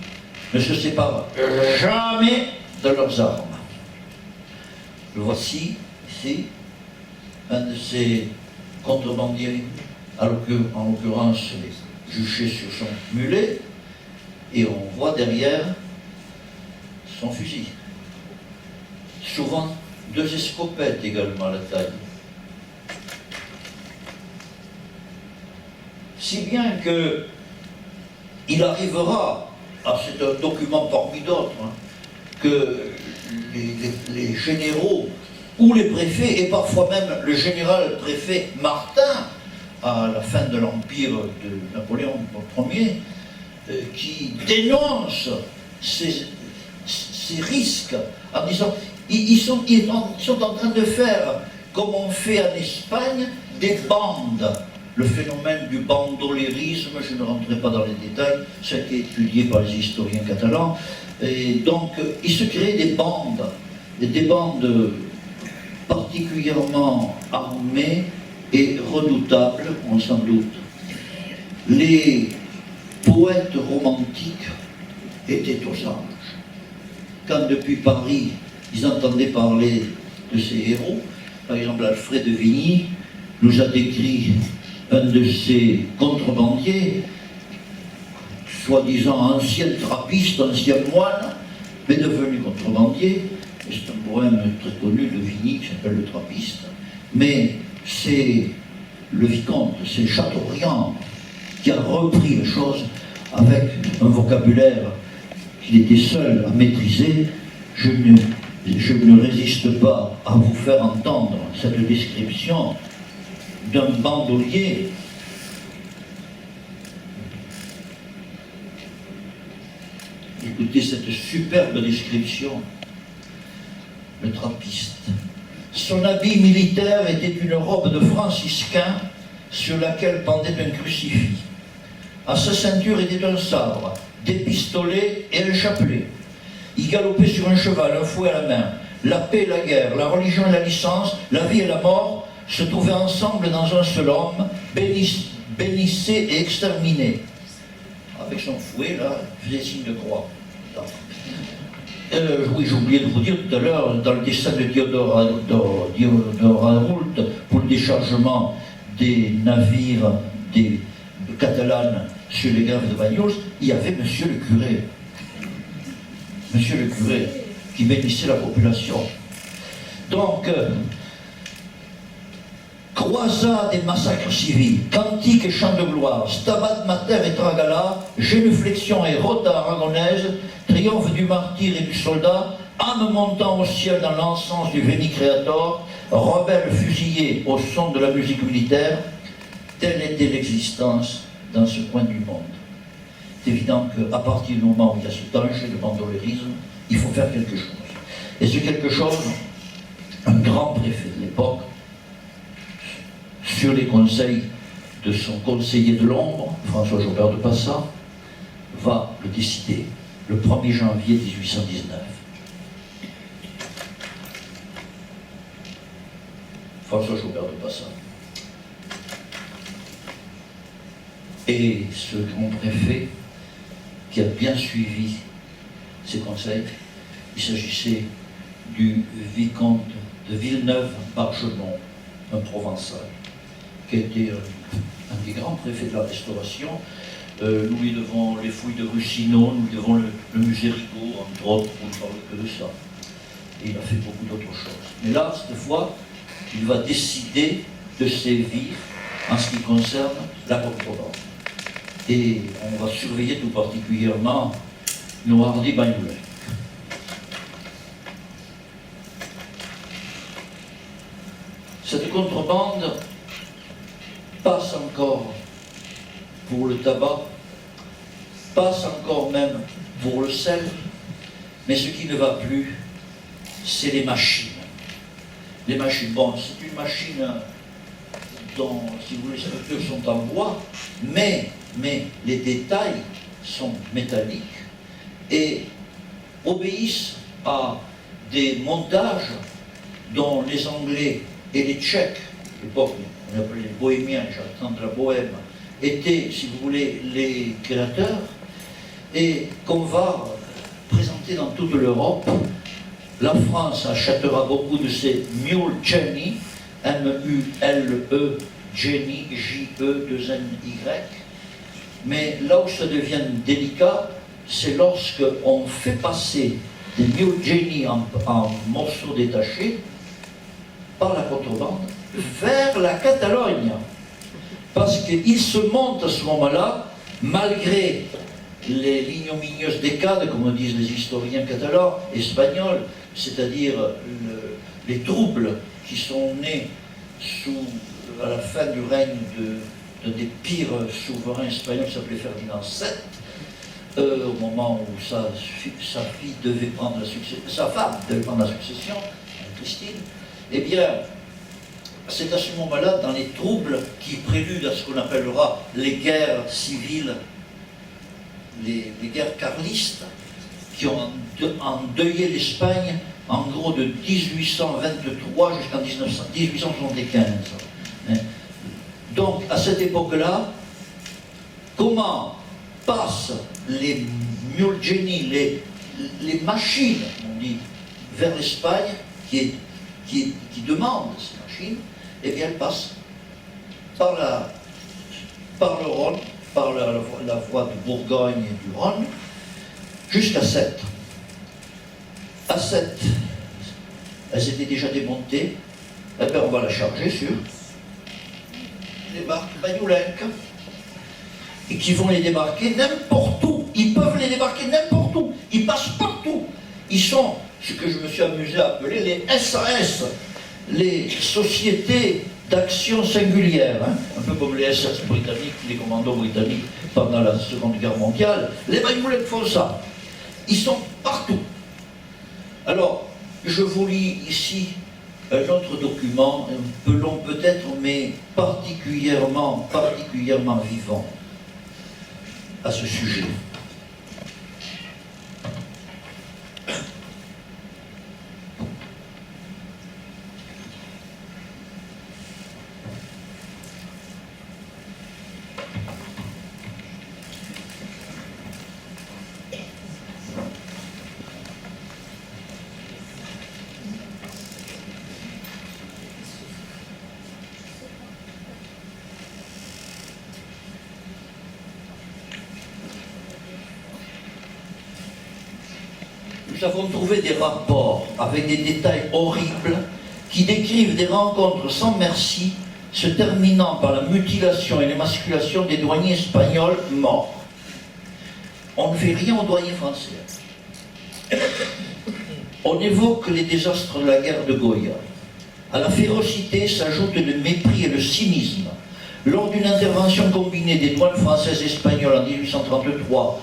ne se séparent jamais de leurs armes. Le voici ici, un de ces contrebandiers, en l'occurrence juché sur son mulet, et on voit derrière son fusil. Souvent 2 escopettes également à la taille. Si bien que il arrivera, c'est un document parmi d'autres, que les généraux ou les préfets, et parfois même le général préfet Martin, à la fin de l'empire de Napoléon Ier, qui dénonce ces risques en disant ils sont en train de faire, comme on fait en Espagne, des bandes. Le phénomène du bandolérisme, je ne rentrerai pas dans les détails, ça a été étudié par les historiens catalans. Et donc, il se crée des bandes particulièrement armées et redoutables, on s'en doute. Les poètes romantiques étaient aux anges. Quand depuis Paris, ils entendaient parler de ces héros, par exemple Alfred de Vigny nous a décrit un de ces contrebandiers, soi-disant ancien trappiste, ancien moine, mais devenu contrebandier. C'est un poème très connu de Vigny qui s'appelle Le Trappiste. Mais c'est le vicomte, c'est Chateaubriand qui a repris les choses avec un vocabulaire qu'il était seul à maîtriser. Je ne résiste pas à vous faire entendre cette description d'un bandolier. Écoutez cette superbe description. Le trappiste. Son habit militaire était une robe de franciscain sur laquelle pendait un crucifix. À sa ceinture était un sabre, des pistolets et un chapelet. Il galopait sur un cheval, un fouet à la main. La paix et la guerre, la religion et la licence, la vie et la mort se trouvaient ensemble dans un seul homme, bénissez et exterminez. Avec son fouet, là, il faisait signe de croix. Oui, j'ai oublié de vous dire tout à l'heure, dans le dessin de Théodore Raoult, pour le déchargement des navires des Catalanes sur les graves de Bagnols, il y avait monsieur le curé. Monsieur le curé, qui bénissait la population. Donc, croisade et massacres civils, cantiques et chants de gloire, stabat mater et tragala, génuflexion et rota aragonaise, triomphe du martyr et du soldat, âme montant au ciel dans l'encens du Veni Creator, rebelles fusillés au son de la musique militaire, telle était l'existence dans ce coin du monde. C'est évident qu'à partir du moment où il y a ce danger de bandolérisme, il faut faire quelque chose. Et ce quelque chose, un grand préfet de l'époque, sur les conseils de son conseiller de l'ombre, François Jaubert de Passat, va le décider le 1er janvier 1819. François Jaubert de Passat. Et ce grand préfet, qui a bien suivi ses conseils, Il s'agissait du vicomte de Villeneuve-Bargemont, un Provençal, qui était un des grands préfets de la Restauration. Nous lui devons les fouilles de Russineau, nous lui devons le musée Rigaud, entre autres, on ne parle que de ça. Et il a fait beaucoup d'autres choses. Mais là, cette fois, il va décider de sévir en ce qui concerne la contrebande. Et on va surveiller tout particulièrement nos hardis bagnoulins. Cette contrebande passe encore pour le tabac, passe encore même pour le sel, mais ce qui ne va plus, c'est les machines. Les machines, bon, c'est une machine dont, si vous voulez, les structures sont en bois, mais les détails sont métalliques et obéissent à des montages dont les Anglais et les Tchèques, à l'époque on appelait les Bohémiens, j'attends de la Bohème, étaient, si vous voulez, les créateurs, et qu'on va présenter dans toute l'Europe. La France achètera beaucoup de ces Mule Jenny, M-U-L-E, Jenny, J-E-2-N-Y. Mais là où ça devient délicat, c'est lorsque on fait passer des Mule Jenny en morceaux détachés par la contrebande vers la Catalogne. Parce qu'ils se montent à ce moment-là, malgré les lignes décades, comme disent les historiens catalans, espagnols, c'est-à-dire les troubles qui sont nés à la fin du règne de des pires souverains espagnols qui s'appelait Ferdinand VII, au moment où sa fille devait prendre la succession, sa femme devait prendre la succession, Christine, eh bien, c'est à ce moment-là, dans les troubles qui préludent à ce qu'on appellera les guerres civiles, les guerres carlistes, qui ont endeuillé l'Espagne en gros de 1823 jusqu'en 1875. Donc, à cette époque-là, comment passent les Mule Jenny, les machines, on dit, vers l'Espagne, qui demandent ces machines, eh bien, elles passent par le Rhône, par la voie de Bourgogne et du Rhône, jusqu'à Sète. À Sète, elles étaient déjà démontées, eh bien, on va la charger sur les barques bagnoulenques, et qui vont les débarquer n'importe où. Ils peuvent les débarquer n'importe où. Ils passent partout. Ils sont, ce que je me suis amusé à appeler les SAS, les sociétés d'action singulière, hein, un peu comme les SS britanniques, les commandos britanniques pendant la Seconde Guerre mondiale. Les bagnoulenques font ça. Ils sont partout. Alors, je vous lis ici un autre document, un peu long peut-être, mais particulièrement vivant à ce sujet. Nous avons trouvé des rapports avec des détails horribles qui décrivent des rencontres sans merci se terminant par la mutilation et l'émasculation des douaniers espagnols morts. On ne fait rien aux douaniers français. On évoque les désastres de la guerre de Goya. À la férocité s'ajoute le mépris et le cynisme. Lors d'une intervention combinée des douanes françaises et espagnoles en 1833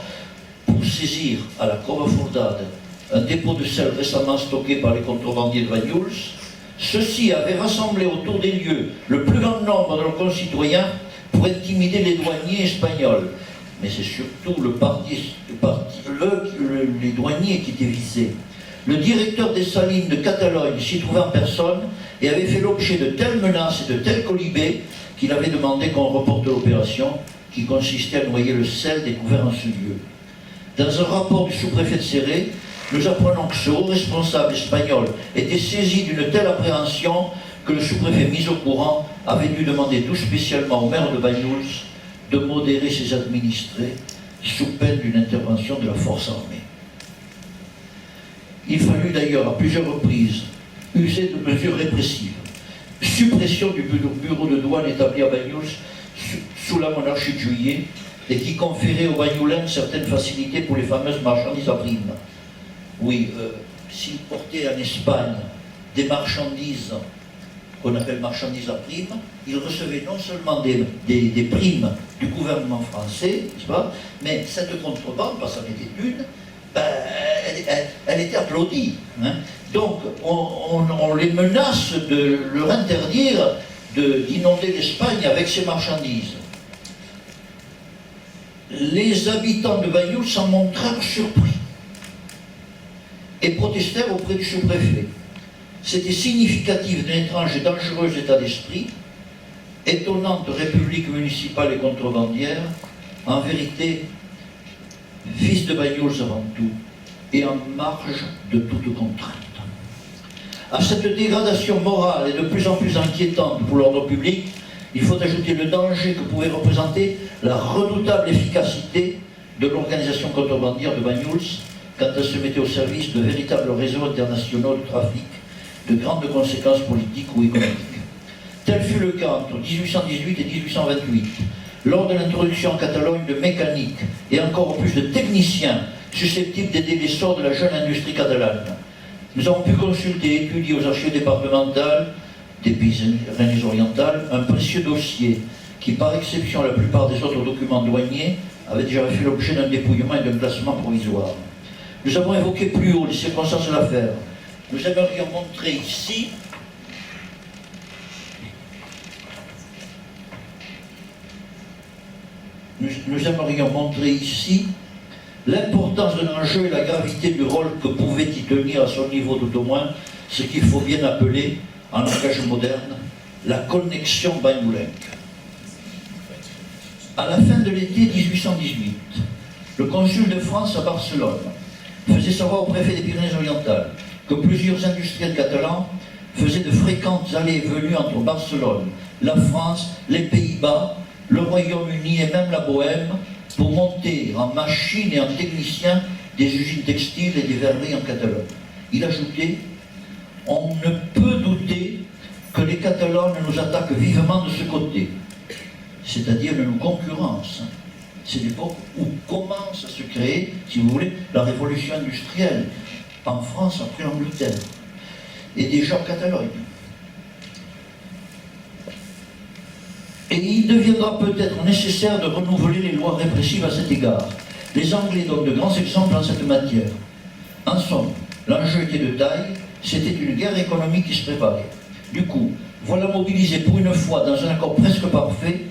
pour saisir à la Cova Fourdade un dépôt de sel récemment stocké par les contrebandiers de Banyuls, ceux-ci avaient rassemblé autour des lieux le plus grand nombre de leurs concitoyens pour intimider les douaniers espagnols. Mais c'est surtout les douaniers qui étaient visés. Le directeur des salines de Catalogne s'y trouvait en personne et avait fait l'objet de telles menaces et de tels colibés qu'il avait demandé qu'on reporte l'opération qui consistait à noyer le sel découvert en ce lieu. Dans un rapport du sous-préfet de Céré, nous apprenons que ce haut responsable espagnol était saisi d'une telle appréhension que le sous-préfet mis au courant avait dû demander tout spécialement au maire de Banyuls de modérer ses administrés sous peine d'une intervention de la force armée. Il fallut d'ailleurs à plusieurs reprises user de mesures répressives. Suppression du bureau de douane établi à Banyuls sous la monarchie de Juillet et qui conférait aux Banyulins certaines facilités pour les fameuses marchandises à prime. Oui, s'ils portaient en Espagne des marchandises qu'on appelle marchandises à prime, ils recevaient non seulement des primes du gouvernement français, n'est-ce pas, mais cette contrebande, parce qu'en était une, elle était applaudie. Hein. Donc, on les menace de leur interdire d'inonder l'Espagne avec ces marchandises. Les habitants de Banyuls s'en montrèrent surpris et protestèrent auprès du sous-préfet. C'était significatif d'un étrange et dangereux état d'esprit, étonnante république municipale et contrebandière, en vérité, fils de Banyuls avant tout, et en marge de toute contrainte. À cette dégradation morale et de plus en plus inquiétante pour l'ordre public, il faut ajouter le danger que pouvait représenter la redoutable efficacité de l'organisation contrebandière de Banyuls quand elle se mettait au service de véritables réseaux internationaux de trafic de grandes conséquences politiques ou économiques. Tel fut le cas entre 1818 et 1828, lors de l'introduction en Catalogne de mécaniques et encore plus de techniciens susceptibles d'aider l'essor de la jeune industrie catalane. Nous avons pu consulter et étudier aux archives départementales des Pyrénées-Orientales un précieux dossier qui, par exception à la plupart des autres documents douaniers, avait déjà fait l'objet d'un dépouillement et d'un classement provisoire. Nous avons évoqué plus haut les circonstances de l'affaire. Nous aimerions montrer ici l'importance de l'enjeu et la gravité du rôle que pouvait y tenir à son niveau tout au moins ce qu'il faut bien appeler, en langage moderne, la connexion banyulenque. À la fin de l'été 1818, le consul de France à Barcelone faisait savoir au préfet des Pyrénées-Orientales que plusieurs industriels catalans faisaient de fréquentes allées et venues entre Barcelone, la France, les Pays-Bas, le Royaume-Uni et même la Bohême pour monter en machines et en techniciens des usines textiles et des verreries en Catalogne. Il ajoutait « On ne peut douter que les Catalans nous attaquent vivement de ce côté, c'est-à-dire de nos concurrences. » C'est l'époque où commence à se créer, si vous voulez, la révolution industrielle en France après l'Angleterre, et déjà en Catalogne. Et il deviendra peut-être nécessaire de renouveler les lois répressives à cet égard. Les Anglais donnent de grands exemples en cette matière. En somme, l'enjeu était de taille, c'était une guerre économique qui se préparait. Du coup, voilà mobilisés pour une fois dans un accord presque parfait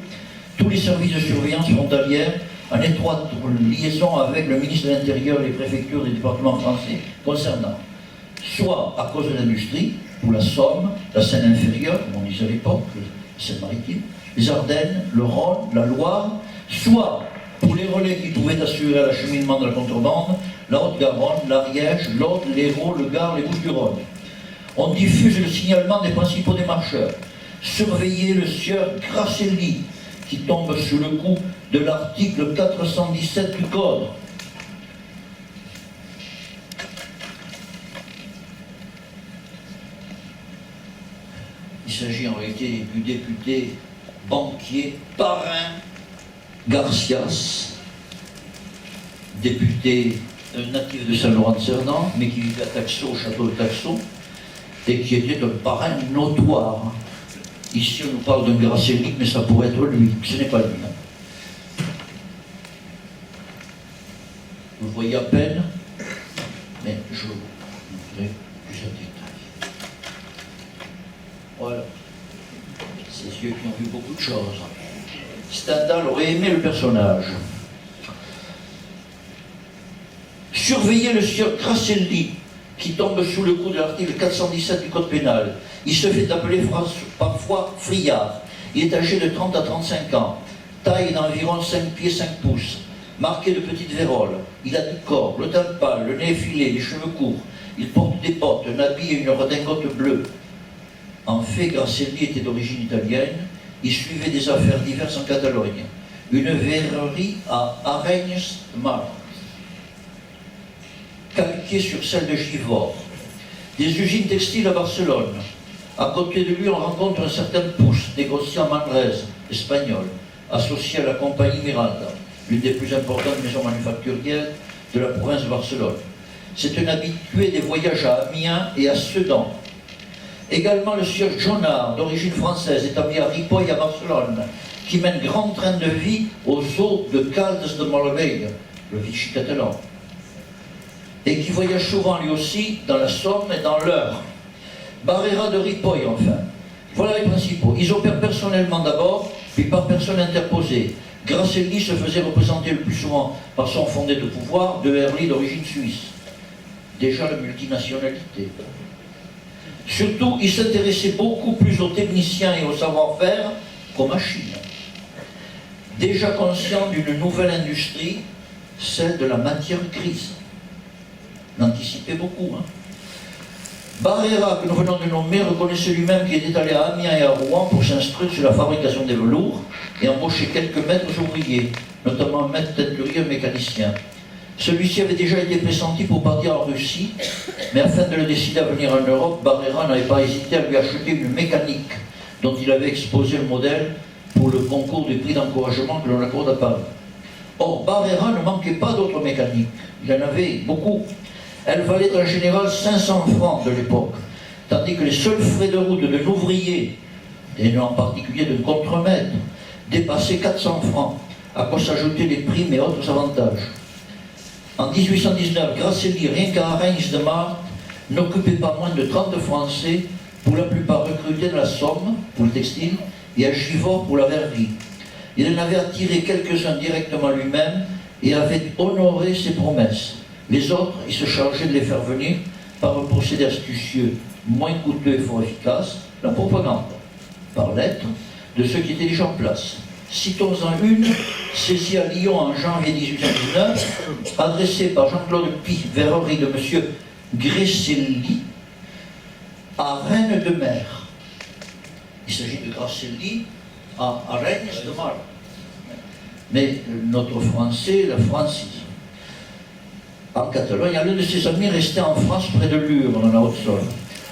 tous les services de surveillance frontalière en étroite liaison avec le ministre de l'Intérieur et les préfectures des départements français concernant, soit à cause de l'industrie, pour la Somme, la Seine-Inférieure, comme on disait à l'époque, la Seine-Maritime, les Ardennes, le Rhône, la Loire, soit pour les relais qui pouvaient assurer l'acheminement de la contrebande, la Haute-Garonne, l'Ariège, l'Aude, l'Hérault, le Gard, les Bouches-du-Rhône. On diffuse le signalement des principaux démarcheurs. Surveillez le sieur Grasselli, qui tombe sous le coup de l'article 417 du Code. Il s'agit en réalité du député banquier Parrain Garcias, député natif de Saint-Laurent-de-Cerdan, mais qui vivait à Taxo, au château de Taxo, et qui était un parrain notoire. Ici, on nous parle d'un Grasselli, mais ça pourrait être lui. Ce n'est pas lui. Vous le voyez à peine, mais je vous montrerai plus en détail. Voilà. C'est ceux qui ont vu beaucoup de choses. Stendhal aurait aimé le personnage. Surveillez le sieur Grasselli, qui tombe sous le coup de l'article 417 du Code pénal. Il se fait appeler parfois Friard. Il est âgé de 30 à 35 ans, taille d'environ 5 pieds 5 pouces, marqué de petites véroles. Il a du corps, le teint pâle, le nez effilé, les cheveux courts. Il porte des bottes, un habit et une redingote bleue. En fait, Grasselli était d'origine italienne. Il suivait des affaires diverses en Catalogne. Une verrerie à Arenys de Mar, calquée sur celle de Givors. Des usines textiles à Barcelone. À côté de lui, on rencontre un certain Pousse, négociant manrese, espagnol, associé à la compagnie Miranda, l'une des plus importantes maisons manufacturières de la province de Barcelone. C'est un habitué des voyages à Amiens et à Sedan. Également le sieur Jonard, d'origine française, établi à Ripoll à Barcelone, qui mène grand train de vie aux eaux de Caldes de Montveille, le Vichy catalan, et qui voyage souvent lui aussi dans la Somme et dans l'Eure. Barrera de Ripoll, enfin. Voilà les principaux. Ils opèrent personnellement d'abord, puis par personne interposée. Grasselli se faisait représenter le plus souvent par son fondé de pouvoir, de Herly d'origine suisse. Déjà la multinationalité. Surtout, il s'intéressait beaucoup plus aux techniciens et au savoir-faire qu'aux machines. Déjà conscient d'une nouvelle industrie, celle de la matière grise. Il anticipait beaucoup. Barrera, que nous venons de nommer, reconnaissait lui-même qu'il était allé à Amiens et à Rouen pour s'instruire sur la fabrication des velours et embaucher quelques maîtres ouvriers, notamment un maître teinturier et un mécanicien. Celui-ci avait déjà été pressenti pour partir en Russie, mais afin de le décider à venir en Europe, Barrera n'avait pas hésité à lui acheter une mécanique dont il avait exposé le modèle pour le concours des prix d'encouragement que l'on accorde à Paris. Or, Barrera ne manquait pas d'autres mécaniques. Il en avait beaucoup. Elles valaient en général 500 francs de l'époque, tandis que les seuls frais de route d'un ouvrier, et en particulier d'un contremaître, dépassaient 400 francs, à quoi s'ajoutaient les primes et autres avantages. En 1819, Grasselli, rien qu'à Arenys de Mar, n'occupait pas moins de 30 Français, pour la plupart recrutés de la Somme, pour le textile, et à Givors pour la verrerie. Il en avait attiré quelques-uns directement lui-même et avait honoré ses promesses. Les autres, il se chargeait de les faire venir par un procédé astucieux, moins coûteux et fort efficace, la propagande, par lettre, de ceux qui étaient déjà en place. Citons-en une, saisie à Lyon en janvier 1819, adressée par Jean-Claude Py, verrerie de M. Grasselli, à Rennes de Mer. Il s'agit de Grasselli à Arenys de Mar. Mais notre français la francise. En Catalogne, l'un de ses amis restait en France près de Lure, dans la Haute-Saône.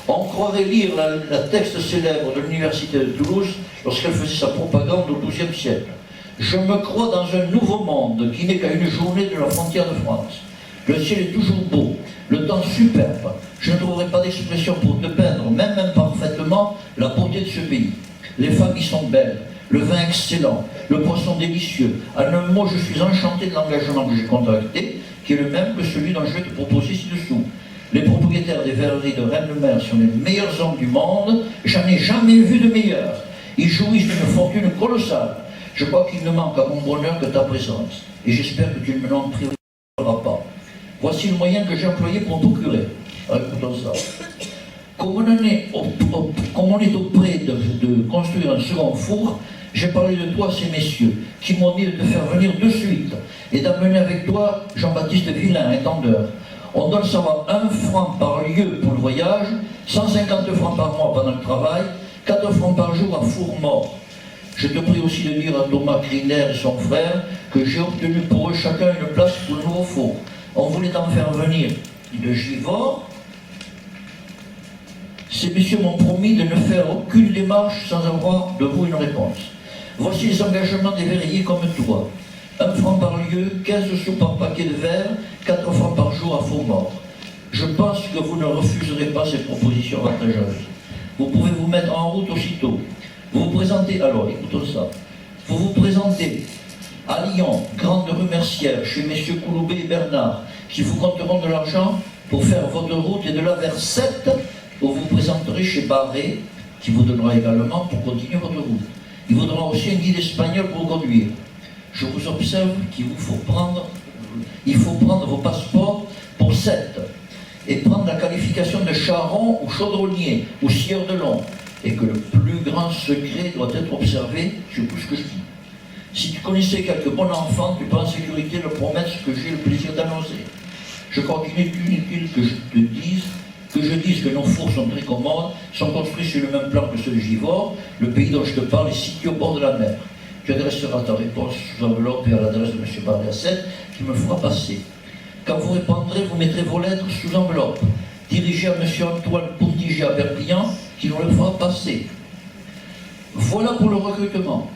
On croirait lire la texte célèbre de l'université de Toulouse lorsqu'elle faisait sa propagande au XIIe siècle. Je me crois dans un nouveau monde qui n'est qu'à une journée de la frontière de France. Le ciel est toujours beau, le temps superbe. Je ne trouverai pas d'expression pour dépeindre, même imparfaitement, la beauté de ce pays. Les femmes y sont belles, le vin excellent, le poisson délicieux. En un mot, je suis enchanté de l'engagement que j'ai contracté, qui est le même que celui dont je vais te proposer ci-dessous. Les propriétaires des verreries de Rennes-le-Mer sont les meilleurs hommes du monde, j'en ai jamais vu de meilleurs. Ils jouissent d'une fortune colossale. Je crois qu'il ne manque à mon bonheur que ta présence, et j'espère que tu ne me l'en priveras pas. Voici le moyen que j'ai employé pour me procurer. Écoutons ça. Comme on est auprès de construire un second four, j'ai parlé de toi à ces messieurs, qui m'ont dit de te faire venir de suite, et d'amener avec toi Jean-Baptiste Villain, étendeur. On doit le savoir 1 franc par lieu pour le voyage, 150 francs par mois pendant le travail, 4 francs par jour à four mort. Je te prie aussi de dire à Thomas Criner et son frère que j'ai obtenu pour eux chacun une place pour le nouveau four. On voulait en faire venir de Givors. Ces messieurs m'ont promis de ne faire aucune démarche sans avoir de vous une réponse. Voici les engagements des verriers comme toi. 1 franc par lieu, 15 sous par paquet de verre, 4 francs par jour à faux mort. Je pense que vous ne refuserez pas ces propositions avantageuses. Vous pouvez vous mettre en route aussitôt. Vous vous présentez, alors écoutons ça, vous vous présentez à Lyon, grande rue Mercière, chez messieurs Couloubet et Bernard, qui vous compteront de l'argent pour faire votre route, et de là vers 7, où vous vous présenterez chez Barré, qui vous donnera également pour continuer votre route. Il vous donnera aussi un guide espagnol pour conduire. Je vous observe qu'il faut prendre vos passeports pour 7 et prendre la qualification de charron ou chaudronnier ou scieur de long, et que le plus grand secret doit être observé sur tout ce que je dis. Si tu connaissais quelques bons enfants, tu peux en sécurité leur promettre ce que j'ai le plaisir d'annoncer. Je crois qu'il est inutile que je dise que nos fours sont très commodes, sont construits sur le même plan que ceux de Givors. Le pays dont je te parle est situé au bord de la mer. Tu adresseras ta réponse sous enveloppe et à l'adresse de M. Barriasset, qui me fera passer. Quand vous répondrez, vous mettrez vos lettres sous enveloppe, dirigées à M. Antoine Pontigier à Perpignan, qui nous le fera passer. Voilà pour le recrutement.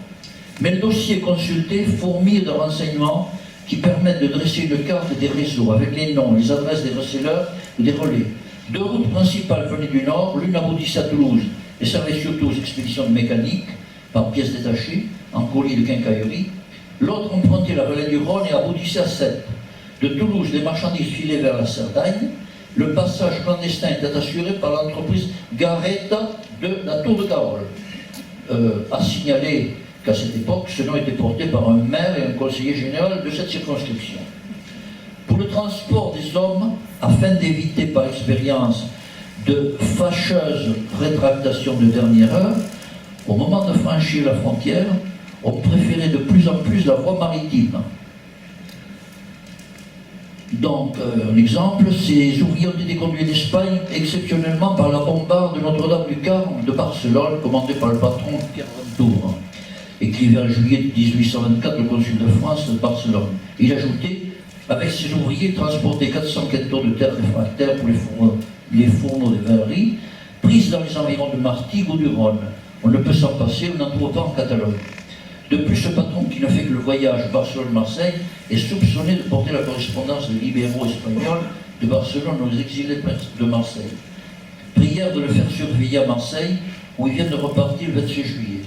Mais le dossier consulté fourmille de renseignements qui permettent de dresser une carte des réseaux avec les noms, les adresses des receleurs ou des relais. 2 routes principales venaient du nord, l'une aboutissait à Toulouse et servait surtout aux expéditions de mécanique, par pièces détachées, en colis de quincaillerie. L'autre empruntait la vallée du Rhône et aboutissait à Sète. De Toulouse, les marchandises filaient vers la Cerdagne. Le passage clandestin était assuré par l'entreprise Garetta de la Tour de Carole. A signaler qu'à cette époque, ce nom était porté par un maire et un conseiller général de cette circonscription. Pour le transport des hommes, afin d'éviter par expérience de fâcheuses rétractations de dernière heure, au moment de franchir la frontière, on préférait de plus en plus la voie maritime. Donc, un exemple, ces ouvriers ont été conduits d'Espagne exceptionnellement par la bombarde de Notre-Dame du Carme de Barcelone, commandée par le patron Pierre Ventour, écrivait en juillet 1824 le consul de France de Barcelone. Il ajoutait, avec ses ouvriers, transporter 400 quintaux de terre réfractaire pour les fourneaux de verrerie, prises dans les environs de Martigues ou du Rhône. On ne peut s'en passer, on n'en trouve pas en Catalogne. De plus, ce patron qui ne fait que le voyage Barcelone-Marseille est soupçonné de porter la correspondance de libéraux espagnols de Barcelone aux exilés de Marseille. Prière de le faire surveiller à Marseille, où il vient de repartir le 26 juillet.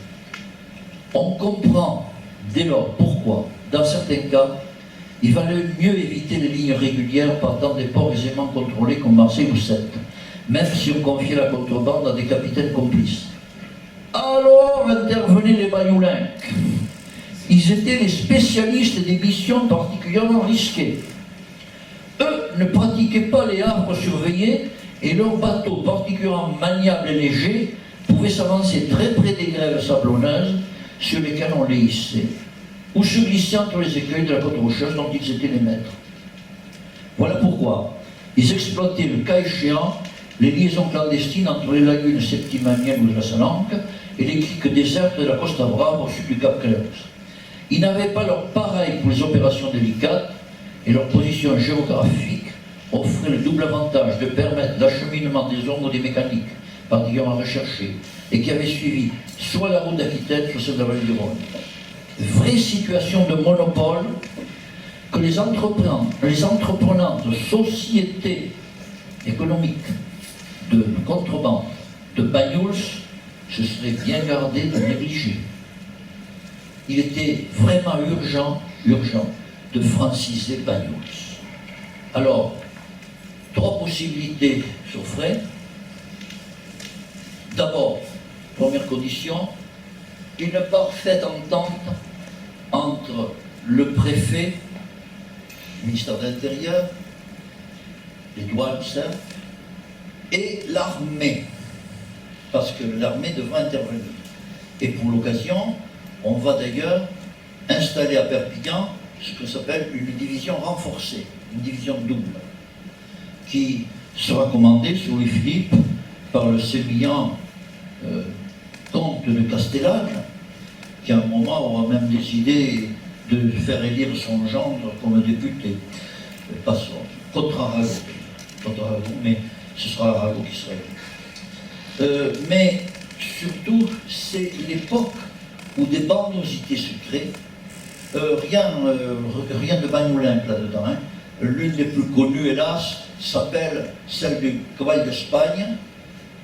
On comprend dès lors pourquoi, dans certains cas, il valait mieux éviter les lignes régulières partant des ports aisément contrôlés comme Marseille ou Sète, même si on confiait la contrebande à des capitaines complices. Alors intervenaient les Bagnoulins. Ils étaient les spécialistes des missions particulièrement risquées. Eux ne pratiquaient pas les havres surveillés et leurs bateaux particulièrement maniables et légers pouvaient s'avancer très près des grèves sablonneuses sur lesquelles on les hissait, ou se glisser entre les écueils de la côte rocheuse dont ils étaient les maîtres. Voilà pourquoi ils exploitaient le cas échéant les liaisons clandestines entre les lagunes septimaniennes ou de la Salanque et les criques désertes de la Costa Brava au sud du Cap Cléos. Ils n'avaient pas leur pareil pour les opérations délicates et leur position géographique offrait le double avantage de permettre l'acheminement des hommes ou des mécaniques particulièrement recherchés et qui avaient suivi soit la route d'Aquitaine, soit celle de la vallée du Rhône. Vraie situation de monopole que les entreprenantes sociétés économiques de contrebande de Banyuls se seraient bien gardées de négliger. Il était vraiment urgent de franciser Banyuls. Alors, 3 possibilités s'offraient. D'abord, première condition, une parfaite entente entre le préfet, le ministère de l'Intérieur, les douanes, certes, et l'armée, parce que l'armée devra intervenir. Et pour l'occasion, on va d'ailleurs installer à Perpignan ce que s'appelle une division renforcée, une division double, qui sera commandée sous Louis-Philippe par le sémillant comte de Castellane, qui à un moment aura même décidé de faire élire son gendre comme député. Pas son, contre Arago, mais ce sera Arago qui sera élu. Mais surtout, c'est l'époque où des bandosités secrètes, rien de Bagnoulin là-dedans, hein. L'une des plus connues, hélas, s'appelle celle du Cavall d'Espagne,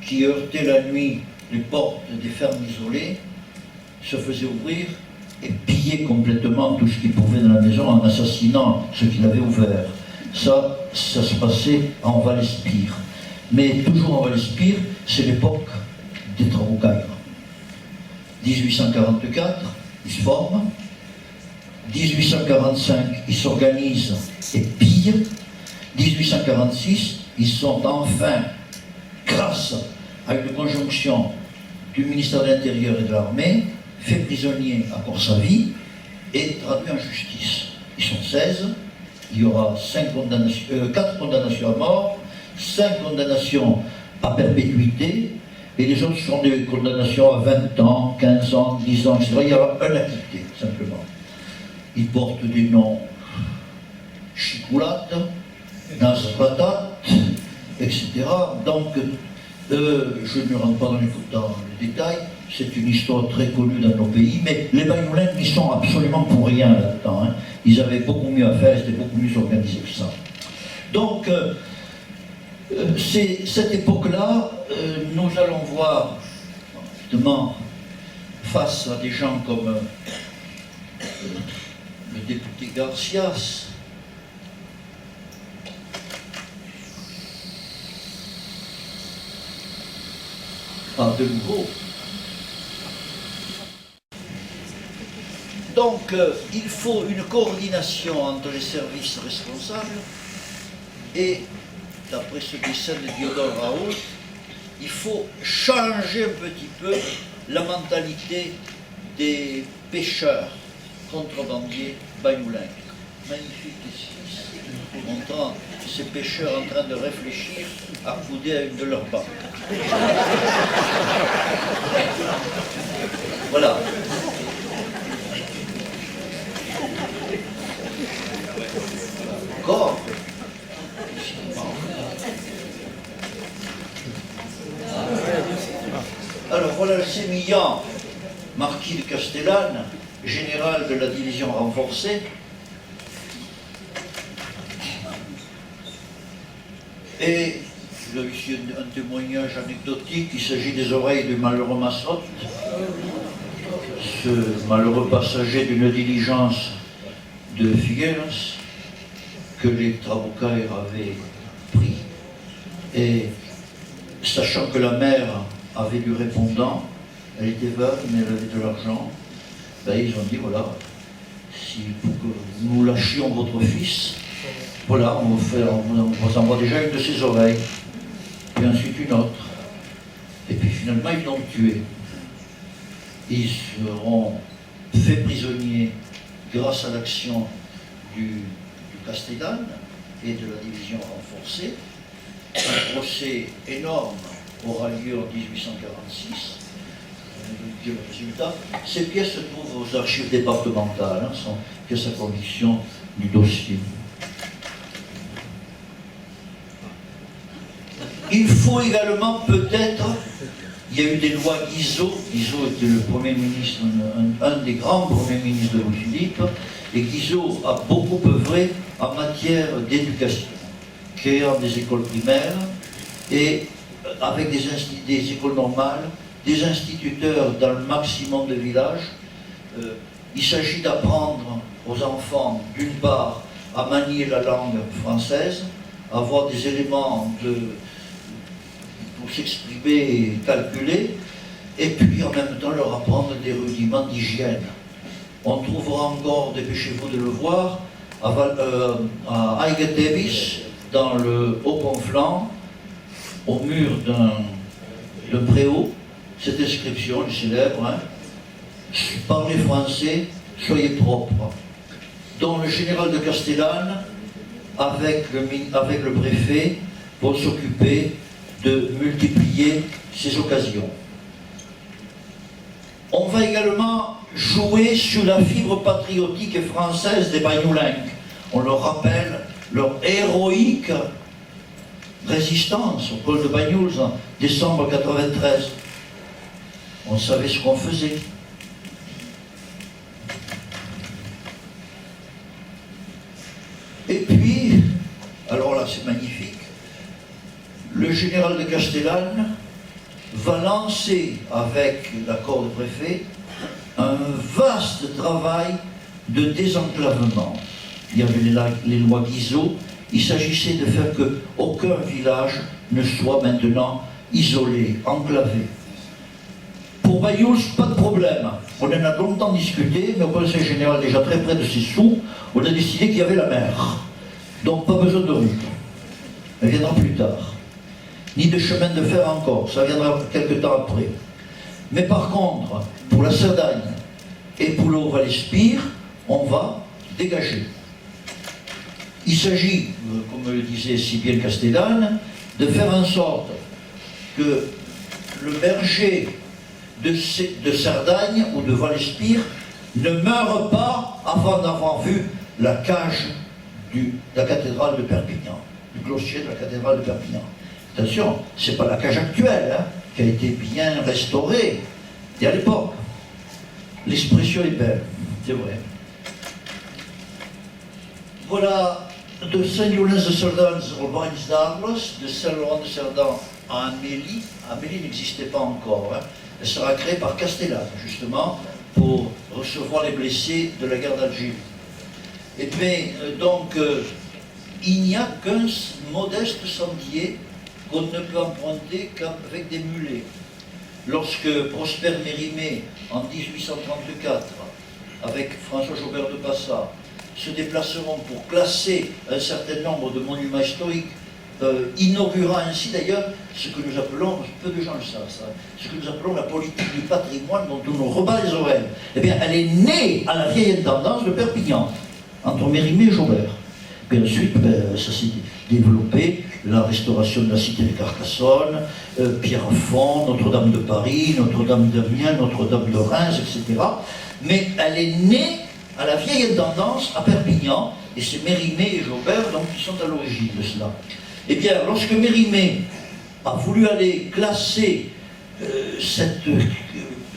qui heurtait la nuit les portes des fermes isolées, se faisait ouvrir et pillait complètement tout ce qu'il pouvait dans la maison en assassinant ceux qui l'avaient ouvert. Ça se passait en Val-Espire. Mais toujours en Val-Espire, c'est l'époque des Trabucaires. 1844, ils se forment. 1845, ils s'organisent et pillent. 1846, ils sont enfin, grâce à une conjonction du ministère de l'Intérieur et de l'Armée, faits prisonniers à Corsavie est traduit en justice. Ils sont 16, il y aura 4 condamnations à mort, 5 condamnations à perpétuité, et les autres sont des condamnations à 20 ans, 15 ans, 10 ans, etc. Il y aura un acquitté, simplement. Ils portent des noms Chicoulate, Nasradat, etc. Donc, je ne rentre pas dans les détails, c'est une histoire très connue dans nos pays, mais les Bagnoulencs n'y sont absolument pour rien là-dedans. Hein. Ils avaient beaucoup mieux à faire, ils étaient beaucoup mieux organisés que ça. Donc, c'est cette époque-là, nous allons voir, évidemment, face à des gens comme le député Garcias, de nouveau. Donc, il faut une coordination entre les services responsables et, d'après ce dessin de Théodore Raoult, il faut changer un petit peu la mentalité des pêcheurs contrebandiers bagnoulencs. Magnifique ici, montrant ces pêcheurs en train de réfléchir accoudés à une de leurs banques. Voilà. Encore. Alors voilà le sémillant marquis de Castellane, général de la division renforcée. Et là, ici un témoignage anecdotique, il s'agit des oreilles du malheureux Massotte, ce malheureux passager d'une diligence de Figueras que les Trabucaires avaient pris. Et sachant que la mère avait du répondant, elle était veuve, mais elle avait de l'argent, ben, ils ont dit voilà, si pour que nous lâchions votre fils, voilà, on vous envoie déjà une de ses oreilles, puis ensuite une autre. Et puis finalement, ils l'ont tué. Ils seront faits prisonniers grâce à l'action du Castellane et de la division renforcée. Un procès énorme aura lieu en 1846. Le résultat. Ces pièces se trouvent aux archives départementales, hein, sont pièces à conviction du dossier. Il faut également peut-être, il y a eu des lois Guizot. Guizot était le premier ministre, un des grands premiers ministres de Louis-Philippe, et Guizot a beaucoup œuvré en matière d'éducation, créant des écoles primaires et avec des écoles normales, des instituteurs dans le maximum de villages. Il s'agit d'apprendre aux enfants, d'une part, à manier la langue française, à avoir des éléments pour s'exprimer et calculer, et puis en même temps leur apprendre des rudiments d'hygiène. On trouvera encore, dépêchez-vous de le voir, à Aigues-Tévis, dans le Haut-Conflans, au mur d'un préau, cette inscription célèbre, hein, parlez français, soyez propre, dont le général de Castellane, avec le préfet, vont s'occuper de multiplier ces occasions. On va également jouer sur la fibre patriotique et française des Bagnoulencs. On leur rappelle leur héroïque résistance au col de Banyuls en décembre 93. On savait ce qu'on faisait. Et puis, alors là c'est magnifique, le général de Castellane va lancer, avec l'accord du préfet, un vaste travail de désenclavement. Il y avait les lois Guizot. Il s'agissait de faire qu'aucun village ne soit maintenant isolé, enclavé. Pour Banyuls, pas de problème. On en a longtemps discuté, mais au Conseil général, déjà très près de ses sous, on a décidé qu'il y avait la mer. Donc pas besoin de route. Elle viendra plus tard. Ni de chemin de fer encore, ça viendra quelque temps après. Mais par contre, pour la Cerdagne et pour le Haut-Val-Espire, on va dégager. Il s'agit, comme le disait si bien Castellane, de faire en sorte que le berger de Cerdagne ou de Vallespire ne meure pas avant d'avoir vu la cage de la cathédrale de Perpignan, du clocher de la cathédrale de Perpignan. Attention, ce n'est pas la cage actuelle, hein, qui a été bien restaurée, et à l'époque. L'expression est belle, c'est vrai. Voilà, de Saint-Llorenç-de-Cerdans au Bains d'Arles, de Saint-Laurent-de-Cerdan à Amélie. Amélie n'existait pas encore, hein. Elle sera créée par Castellane, justement, pour recevoir les blessés de la guerre d'Algérie. Et bien, donc, il n'y a qu'un modeste sentier qu'on ne peut emprunter qu'avec des mulets. Lorsque Prosper Mérimée, en 1834, avec François Jaubert de Passat, se déplaceront pour classer un certain nombre de monuments historiques, inaugurant ainsi d'ailleurs ce que nous appelons, peu de gens le savent ça, ce que nous appelons la politique du patrimoine dont on nous rebat les oreilles. Eh bien, elle est née à la vieille intendance de Perpignan, entre Mérimée et Jaubert. Puis ensuite, ça s'est développé, la restauration de la cité de Carcassonne, Pierrefonds, Notre-Dame de Paris, Notre-Dame d'Amiens, Notre-Dame de Reims, etc. Mais elle est née à la vieille intendance à Perpignan, et c'est Mérimée et Jaubert donc, qui sont à l'origine de cela. Eh bien, lorsque Mérimée a voulu aller classer cette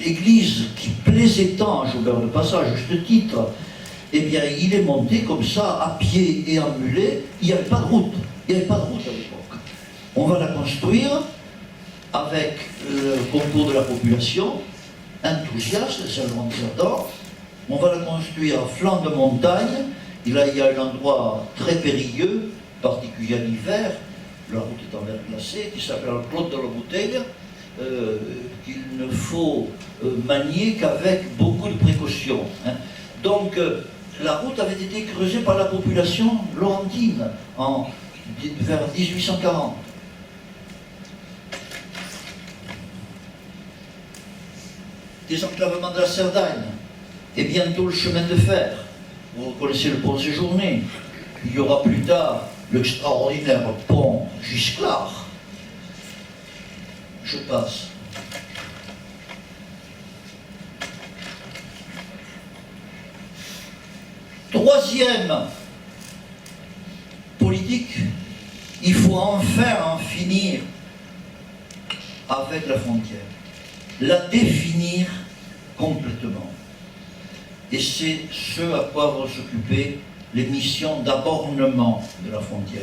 église qui plaisait tant à Jaubert de Passat, à juste titre, eh bien, il est monté comme ça, à pied et en mulet. Il n'y avait pas de route. Il n'y avait pas de route à l'époque. On va la construire avec le concours de la population, enthousiaste, c'est le Saint-Laurent-de-Cerdan. On va la construire à flanc de montagne. Et là, il y a un endroit très périlleux, particulier l'hiver, la route est en verre glacé, qui s'appelle le Clos de la Bouteille, qu'il ne faut manier qu'avec beaucoup de précautions. Hein. Donc, la route avait été creusée par la population laurentine vers 1840. Désenclavement de la Cerdagne, et bientôt le chemin de fer. Vous connaissez le pont Séjourné. Il y aura plus tard l'extraordinaire pont Gisclar. Je passe. Troisième politique, il faut enfin en finir avec la frontière, la définir complètement. Et c'est ce à quoi vont s'occuper les missions d'abornement de la frontière.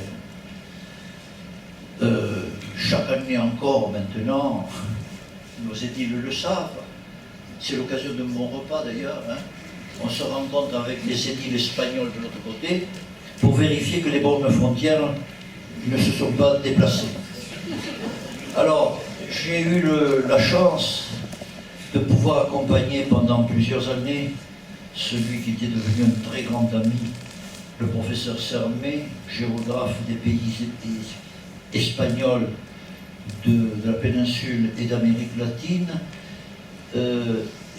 Chaque année encore maintenant, nos édiles le savent, c'est l'occasion de mon repas d'ailleurs, hein. On se rencontre avec les édiles espagnols de l'autre côté pour vérifier que les bornes frontières ne se sont pas déplacées. Alors, j'ai eu la chance de pouvoir accompagner pendant plusieurs années celui qui était devenu un très grand ami, le professeur Sermet, géographe des pays espagnols de la péninsule et d'Amérique latine.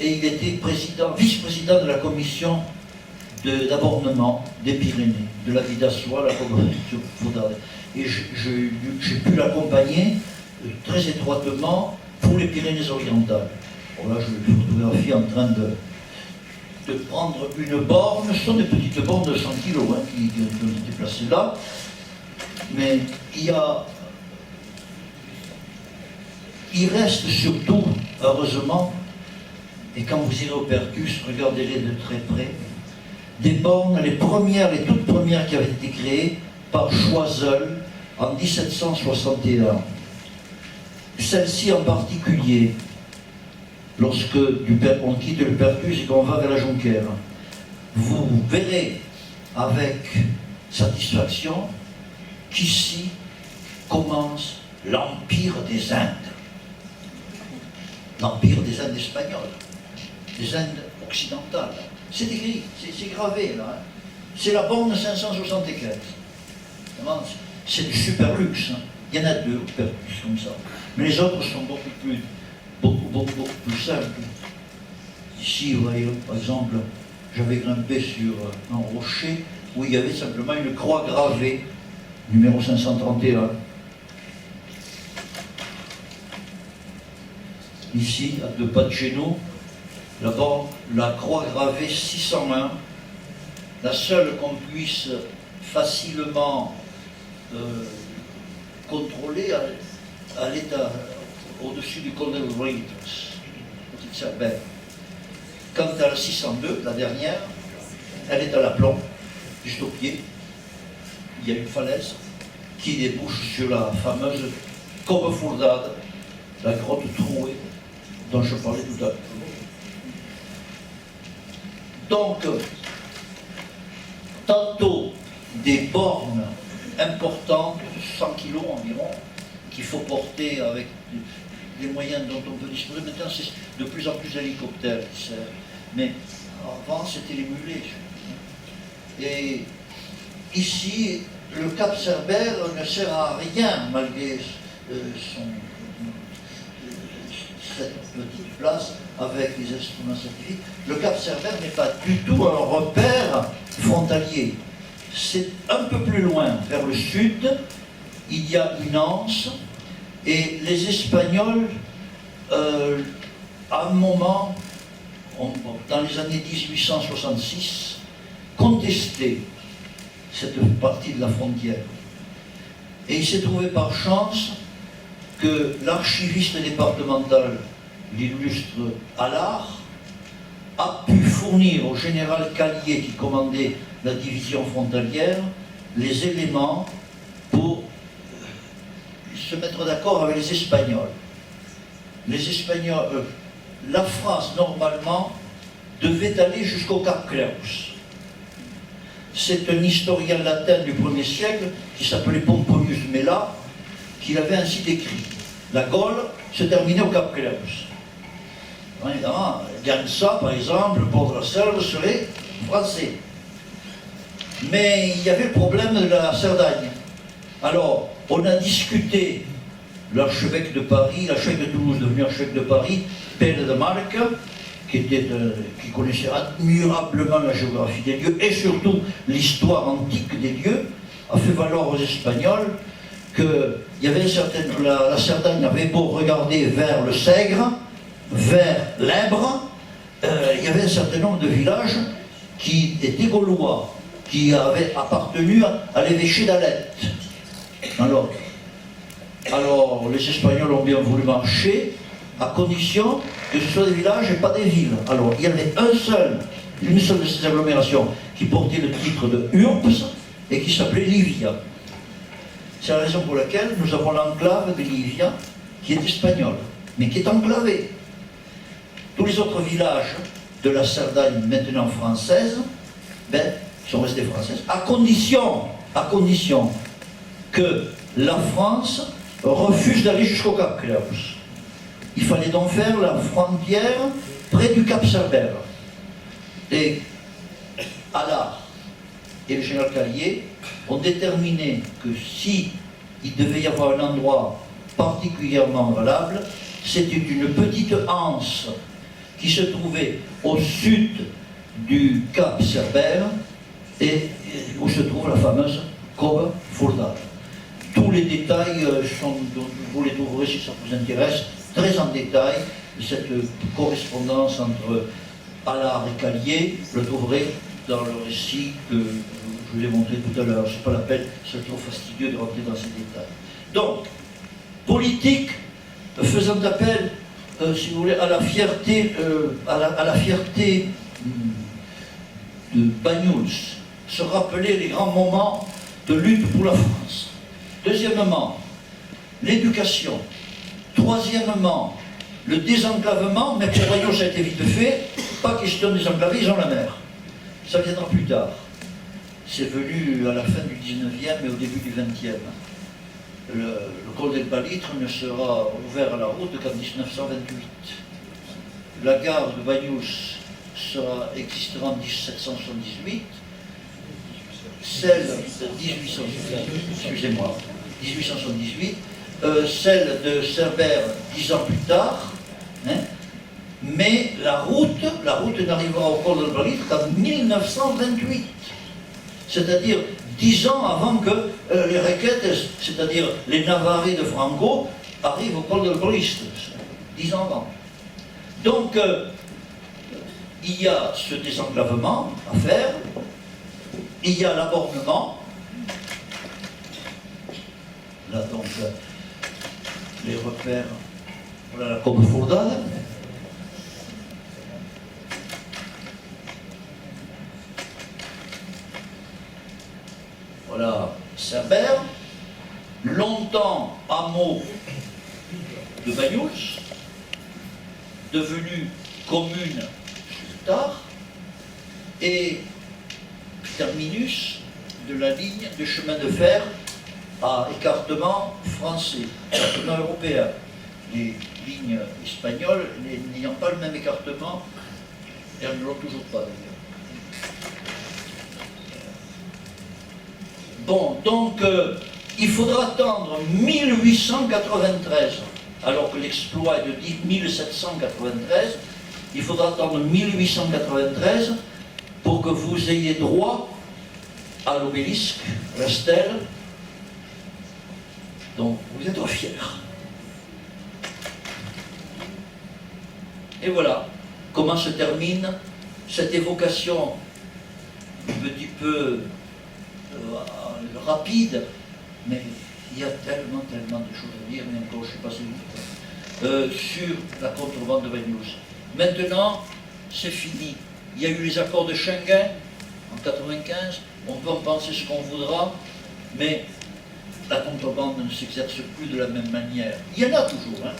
Et il était vice-président de la commission d'abornement des Pyrénées, de la Vidasoa, la commission Faudade. Et j'ai pu l'accompagner très étroitement pour les Pyrénées-Orientales. Bon, là, je le photographie en train de prendre une borne. Ce sont des petites bornes de 100 kg hein, qui ont été placées là. Mais il reste surtout, heureusement, et quand vous irez au Pertus, regardez-les de très près, des bornes, les toutes premières qui avaient été créées par Choiseul en 1761. Celle-ci en particulier, lorsque on quitte le Pertus et qu'on va vers la Jonquière, vous verrez avec satisfaction qu'ici commence l'Empire des Indes. L'Empire des Indes espagnoles, des Indes occidentales. C'est écrit, c'est gravé là. Hein. C'est la borne 575. C'est du super luxe. Hein. Il y en a deux au Pertus comme ça. Mais les autres sont beaucoup plus simples. Ici, vous voyez, par exemple, j'avais grimpé sur un rocher où il y avait simplement une croix gravée, numéro 531. Ici, à 2 pas de chez nous, là-bas, la croix gravée 601, la seule qu'on puisse facilement contrôler à l'état au-dessus du col de Brides, petite Cerbère. Quant à la 602, la dernière, elle est à l'aplomb, juste au pied. Il y a une falaise qui débouche sur la fameuse Cove-Fourdade, la grotte trouée dont je parlais tout à l'heure. Donc, tantôt des bornes importantes, 100 kg environ, qu'il faut porter avec les moyens dont on peut disposer. Maintenant, c'est de plus en plus d'hélicoptères qui servent. Mais avant, c'était les mulets. Et ici, le Cap Cerbère ne sert à rien, malgré cette petite place avec les instruments scientifiques. Le Cap Cerbère n'est pas du tout un repère frontalier. C'est un peu plus loin, vers le sud, il y a une anse, et les Espagnols, à un moment, dans les années 1866, contestaient cette partie de la frontière. Et il s'est trouvé par chance que l'archiviste départemental, l'illustre Allard, a pu fournir au général Callier, qui commandait la division frontalière, les éléments pour se mettre d'accord avec les Espagnols. Les Espagnols, la France, normalement, devait aller jusqu'au Cap Creus. C'est un historien latin du 1er siècle, qui s'appelait Pomponius Mela, qui l'avait ainsi décrit. La Gaule se terminait au Cap Creus. Évidemment, Gansa, par exemple, le port de la Selve serait français. Mais il y avait le problème de la Cerdagne. Alors, on a discuté, l'archevêque de Paris, l'archevêque de Toulouse, devenu archevêque de Paris, Père de Marc, qui connaissait admirablement la géographie des lieux et surtout l'histoire antique des lieux, a fait valoir aux Espagnols que il y avait la Cerdagne avait beau regarder vers le Sègre, vers l'Ebre, il y avait un certain nombre de villages qui étaient gaulois, qui avaient appartenu à l'évêché d'Alette. Alors, les Espagnols ont bien voulu marcher, à condition que ce soit des villages et pas des villes. Alors, il y avait une seule de ces agglomérations qui portait le titre de Urps et qui s'appelait Livia. C'est la raison pour laquelle nous avons l'enclave de Livia, qui est espagnole, mais qui est enclavée. Tous les autres villages de la Cerdagne, maintenant française, sont restés françaises, à condition que la France refuse d'aller jusqu'au Cap Creus. Il fallait donc faire la frontière près du Cap Cerbère. Et Allard et le général Callier ont déterminé que si il devait y avoir un endroit particulièrement valable, c'était une petite anse qui se trouvait au sud du Cap Cerbère et où se trouve la fameuse Cove-Fourdade. Tous les détails vous les trouverez si ça vous intéresse, très en détail, cette correspondance entre Allard et Callier, vous le trouverez dans le récit que je vous ai montré tout à l'heure. C'est pas la peine, c'est trop fastidieux de rentrer dans ces détails. Donc, politique faisant appel, si vous voulez, à la fierté, à la fierté de Banyuls, se rappeler les grands moments de lutte pour la France. Deuxièmement, l'éducation. Troisièmement, le désenclavement, mais pour Banyuls ça a été vite fait, pas question de désenclaver, ils ont la mer. Ça viendra plus tard. C'est venu à la fin du 19e et au début du 20e. Le col del Balitre ne sera ouvert à la route qu'en 1928. La gare de Banyuls existera en 1778. Celle de 1878, celle de Cerbère 10 ans plus tard, hein, Mais la route n'arrivera au col de Balise qu'en 1928. C'est-à-dire 10 ans avant que les requêtes, c'est-à-dire les Navarrais de Franco, arrivent au col de Balise. 10 ans avant. Donc, il y a ce désenclavement à faire, il y a l'abornement. Là, donc, les repères, voilà la Côme Fourdade. Voilà Saint-Bert, longtemps hameau de Bagnous, devenu commune plus tard, et terminus de la ligne de chemin de fer à écartement français, écartement européen. Les lignes espagnoles n'ayant pas le même écartement, et elles ne l'ont toujours pas d'ailleurs. Bon, donc il faudra attendre 1893, alors que l'exploit est de 1793, il faudra attendre 1893 pour que vous ayez droit à l'obélisque, à la stèle, donc vous êtes fiers. Et voilà comment se termine cette évocation un petit peu rapide, mais il y a tellement de choses à dire, mais encore je suis passé vite, sur la contrebande de Bagnous. Maintenant, c'est fini. Il y a eu les accords de Schengen en 1995, on peut en penser ce qu'on voudra, mais la contrebande ne s'exerce plus de la même manière. Il y en a toujours, hein,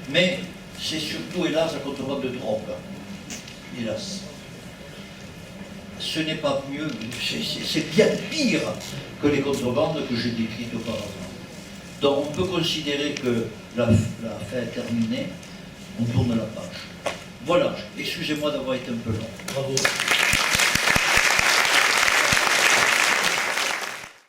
mais c'est surtout, hélas, la contrebande de drogue. Hélas. Ce n'est pas mieux, c'est bien pire que les contrebandes que j'ai décrites auparavant. Donc on peut considérer que l'affaire est terminée, on tourne la page. Voilà, excusez-moi d'avoir été un peu long. Bravo.